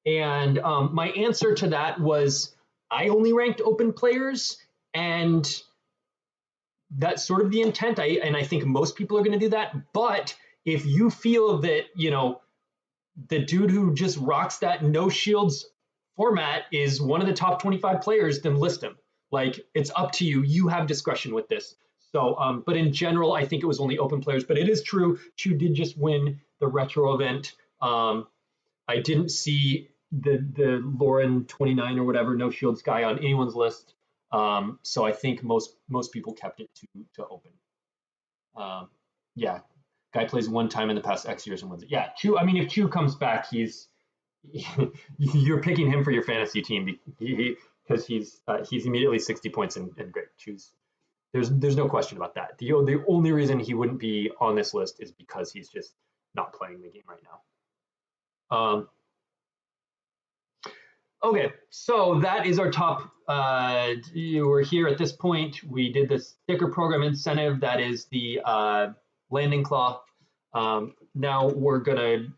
And my answer to that was I only ranked open players, and that's sort of the intent. And I think most people are going to do that. But if you feel that, the dude who just rocks that no shields format is one of the top 25 players, then list him. Like, it's up to you. You have discretion with this. So, but in general, I think it was only open players. But it is true, Chu did just win the retro event. I didn't see the Lauren 29 or whatever no shields guy on anyone's list. So I think most people kept it to open. Yeah, guy plays one time in the past X years and wins it. Yeah, Chu. I mean, if Chu comes back, you're picking him for your fantasy team because he's immediately 60 points and great. Chu's. There's no question about that. The only reason he wouldn't be on this list is because he's just not playing the game right now. Okay, so that is our top. We're here at this point. We did the sticker program incentive. That is the Landing Claw. Now we're gonna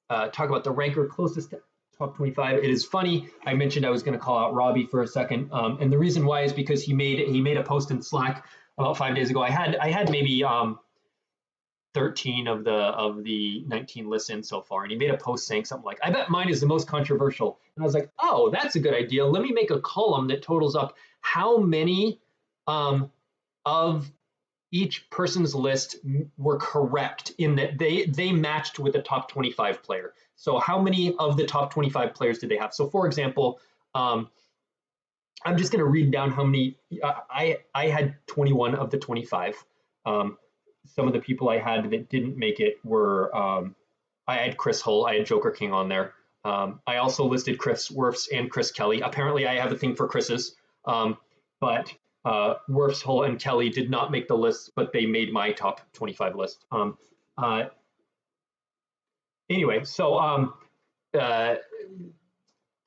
talk about the ranker closest to top 25. It is funny. I mentioned I was going to call out Robbie for a second, and the reason why is because he made a post in Slack about 5 days ago. I had maybe 13 of the 19 lists in so far, and he made a post saying something like, "I bet mine is the most controversial." And I was like, "Oh, that's a good idea. Let me make a column that totals up how many of each person's list were correct in that they matched with the top 25 player. So how many of the top 25 players did they have? So for example, I'm just going to read down how many. I had 21 of the 25. Some of the people I had that didn't make it were I had Chris Hull, I had Joker King on there. I also listed Chris Werfs and Chris Kelly. Apparently, I have a thing for Chris's, but Werfs, Hull, and Kelly did not make the list, but they made my top 25 list. Anyway, so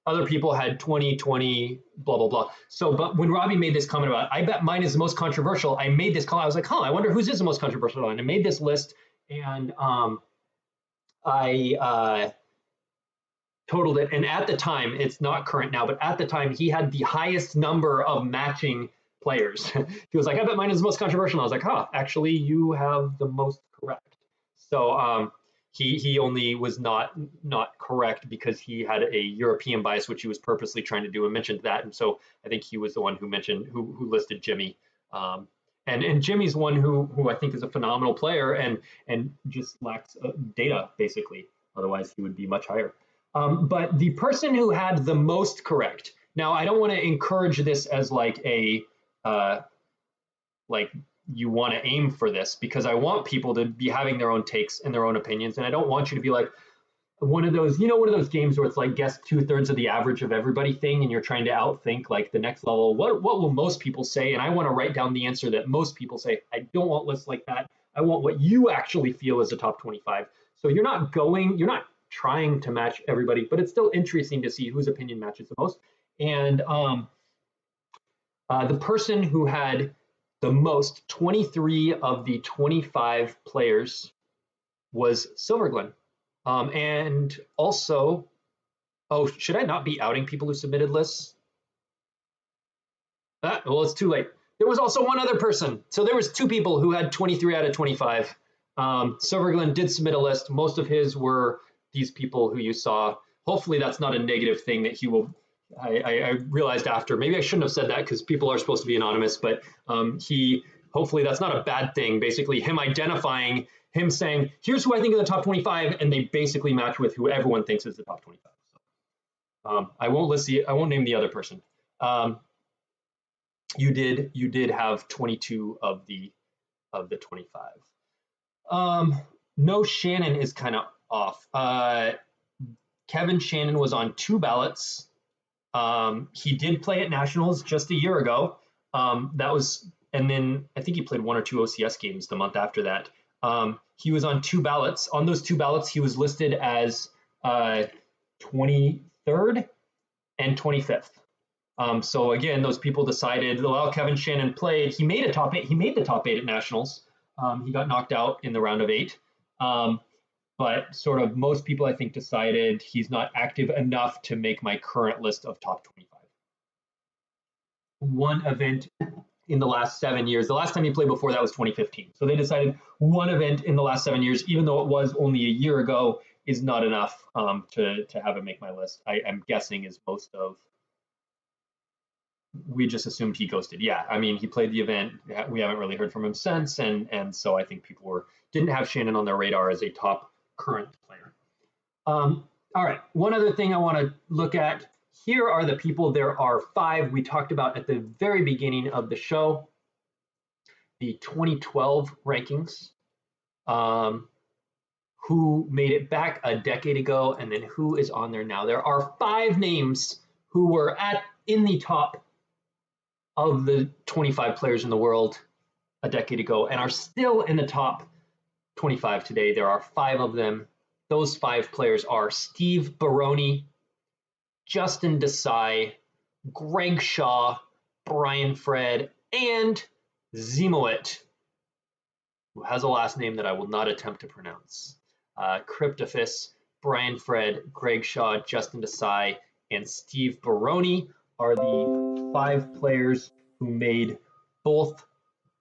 other people had 20, 20, blah, blah, blah. So, but when Robbie made this comment about, I bet mine is the most controversial, I made this call. I was like, I wonder whose is the most controversial. And I made this list, and I totaled it. And at the time, it's not current now, but at the time, he had the highest number of matching players. He was like, I bet mine is the most controversial. And I was like, actually, you have the most correct. So, he only was not correct because he had a European bias, which he was purposely trying to do, and mentioned that. And so I think he was the one who mentioned who listed Jimmy. And Jimmy's one who I think is a phenomenal player and just lacks data basically. Otherwise, he would be much higher. But the person who had the most correct. Now, I don't want to encourage this as like a you want to aim for this, because I want people to be having their own takes and their own opinions. And I don't want you to be like one of those games where it's like guess 2/3 of the average of everybody thing, and you're trying to outthink like the next level. What will most people say? And I want to write down the answer that most people say. I don't want lists like that. I want what you actually feel is the top 25. So you're not trying to match everybody, but it's still interesting to see whose opinion matches the most. And the person who had the most, 23 of the 25 players, was Silverglen. And also, should I not be outing people who submitted lists? Well, it's too late. There was also one other person. So there was 2 people who had 23 out of 25. Silverglen did submit a list. Most of his were these people who you saw. Hopefully that's not a negative thing that he will. I realized after, maybe I shouldn't have said that because people are supposed to be anonymous, but hopefully that's not a bad thing. Basically him identifying, him saying, here's who I think are the top 25, and they basically match with who everyone thinks is the top 25. So, I won't name the other person. You did have 22 of the 25. No, Shannon is kind of off. Kevin Shannon was on 2 ballots. He did play at Nationals just a year ago. And then I think he played 1 or 2 OCS games the month after that. He was on 2 ballots. On those 2 ballots, he was listed as 23rd and 25th. So again, those people decided, well, Kevin Shannon played. He made the top 8 at Nationals. He got knocked out in the round of 8. But sort of most people, I think, decided he's not active enough to make my current list of top 25. One event in the last 7 years. The last time he played before that was 2015. So they decided one event in the last 7 years, even though it was only a year ago, is not enough to have it make my list. I'm guessing is most of. We just assumed he ghosted. Yeah, I mean, he played the event. We haven't really heard from him since, and so I think people didn't have Shannon on their radar as a top current player. All right, one other thing I want to look at. Here are the people. There are 5 we talked about at the very beginning of the show. The 2012 rankings, who made it back a decade ago, and then who is on there now. There are 5 names who were in the top of the 25 players in the world a decade ago and are still in the top 25 today. There are 5 of them. Those 5 players are Steve Barone, Justin Desai, Greg Shaw, Brian Fred, and Zemoet, who has a last name that I will not attempt to pronounce. Cryptophis, Brian Fred, Greg Shaw, Justin Desai, and Steve Barone are the 5 players who made both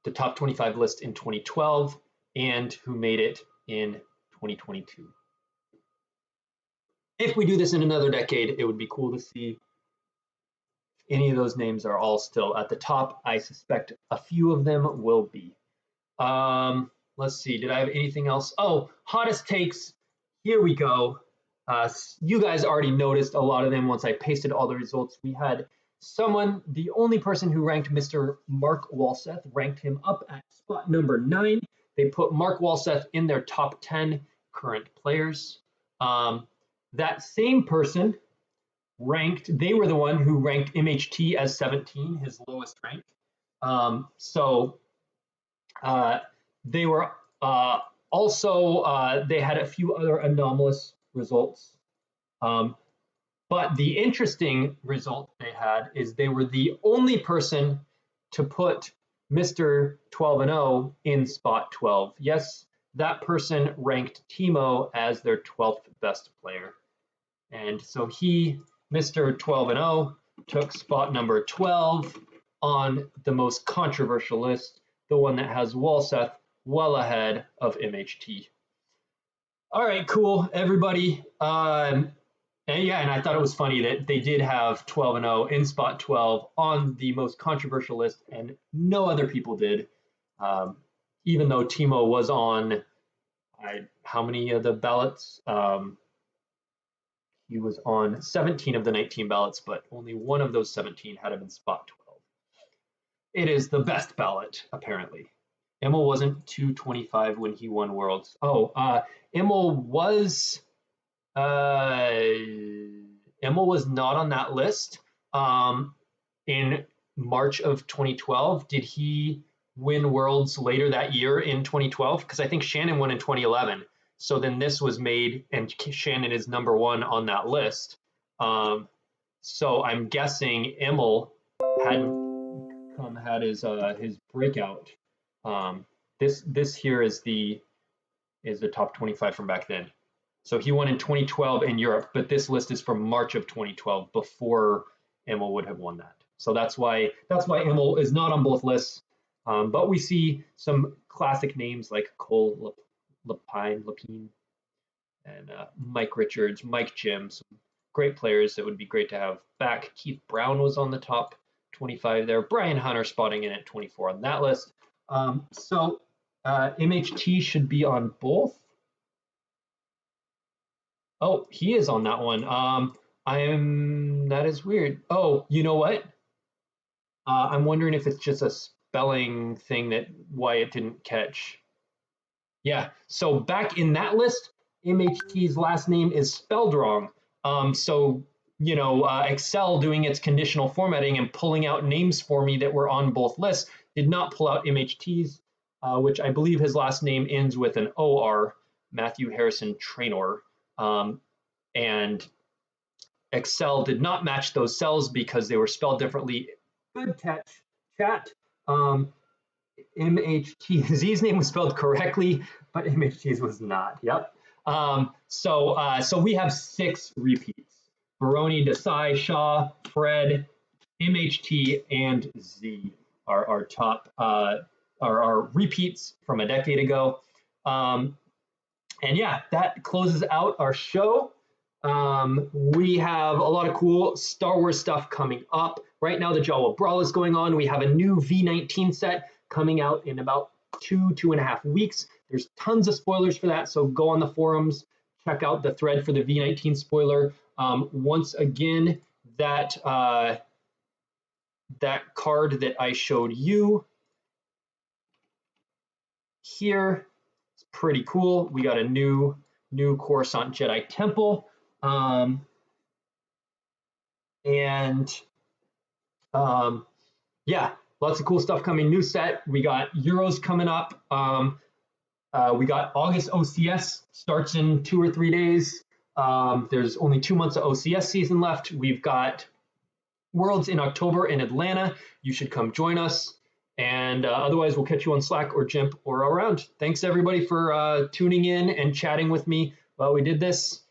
the top 25 list in 2012 and who made it in 2022. If we do this in another decade, it would be cool to see if any of those names are all still at the top. I suspect a few of them will be. Let's see, did I have anything else? Oh, hottest takes. Here we go. You guys already noticed a lot of them once I pasted all the results. We had someone, the only person who ranked Mr. Mark Walseth, ranked him up at spot number 9. They put Mark Walseth in their top 10 current players. That same person ranked, they were the one who ranked MHT as 17, his lowest rank. They were also, they had a few other anomalous results. But the interesting result they had is they were the only person to put Mr. 12-0 in spot 12. Yes, that person ranked Teemo as their 12th best player. And so he, Mr. 12-0, took spot number 12 on the most controversial list, the one that has Walseth well ahead of MHT. All right, cool, everybody. And I thought it was funny that they did have 12-0 in spot 12 on the most controversial list, and no other people did. Even though Teemo was on, how many of the ballots? He was on 17 of the 19 ballots, but only one of those 17 had him in spot 12. It is the best ballot, apparently. Emil wasn't 225 when he won Worlds. Oh, Emil was not on that list. In March of 2012, did he win Worlds later that year in 2012? Because I think Shannon won in 2011. So then this was made, and Shannon is number 1 on that list. So I'm guessing Emil had his breakout. This here is the top 25 from back then. So he won in 2012 in Europe, but this list is from March of 2012, before Emil would have won that. So that's why Emil is not on both lists. But we see some classic names like Cole Lepine, and Mike Richards, Mike Jim, some great players that would be great to have back. Keith Brown was on the top 25 there. Brian Hunter spotting in at 24 on that list. MHT should be on both. Oh, he is on that one. That is weird. Oh, you know what? I'm wondering if it's just a spelling thing why it didn't catch. Yeah, so back in that list, MHT's last name is spelled wrong. Excel doing its conditional formatting and pulling out names for me that were on both lists did not pull out MHT's, which I believe his last name ends with an OR, Matthew Harrison Traynor. And Excel did not match those cells because they were spelled differently. Good catch, chat. MHTZ's name was spelled correctly, but MHT's was not. Yep. So we have 6 repeats: Barone, Desai, Shaw, Fred, MHT, and Z are our top our repeats from a decade ago. And yeah, that closes out our show. We have a lot of cool Star Wars stuff coming up. Right now, the Jawa Brawl is going on. We have a new V19 set coming out in about 2.5 weeks. There's tons of spoilers for that, so go on the forums, check out the thread for the V19 spoiler. Once again, that card that I showed you here, it's pretty cool. We got a new Coruscant Jedi Temple. Yeah, lots of cool stuff coming. New set. We got Euros coming up. We got August OCS, starts in 2 or 3 days. There's only 2 months of OCS season left. We've got Worlds in October in Atlanta. You should come join us. And otherwise, we'll catch you on Slack or GIMP or around. Thanks, everybody, for tuning in and chatting with me while we did this.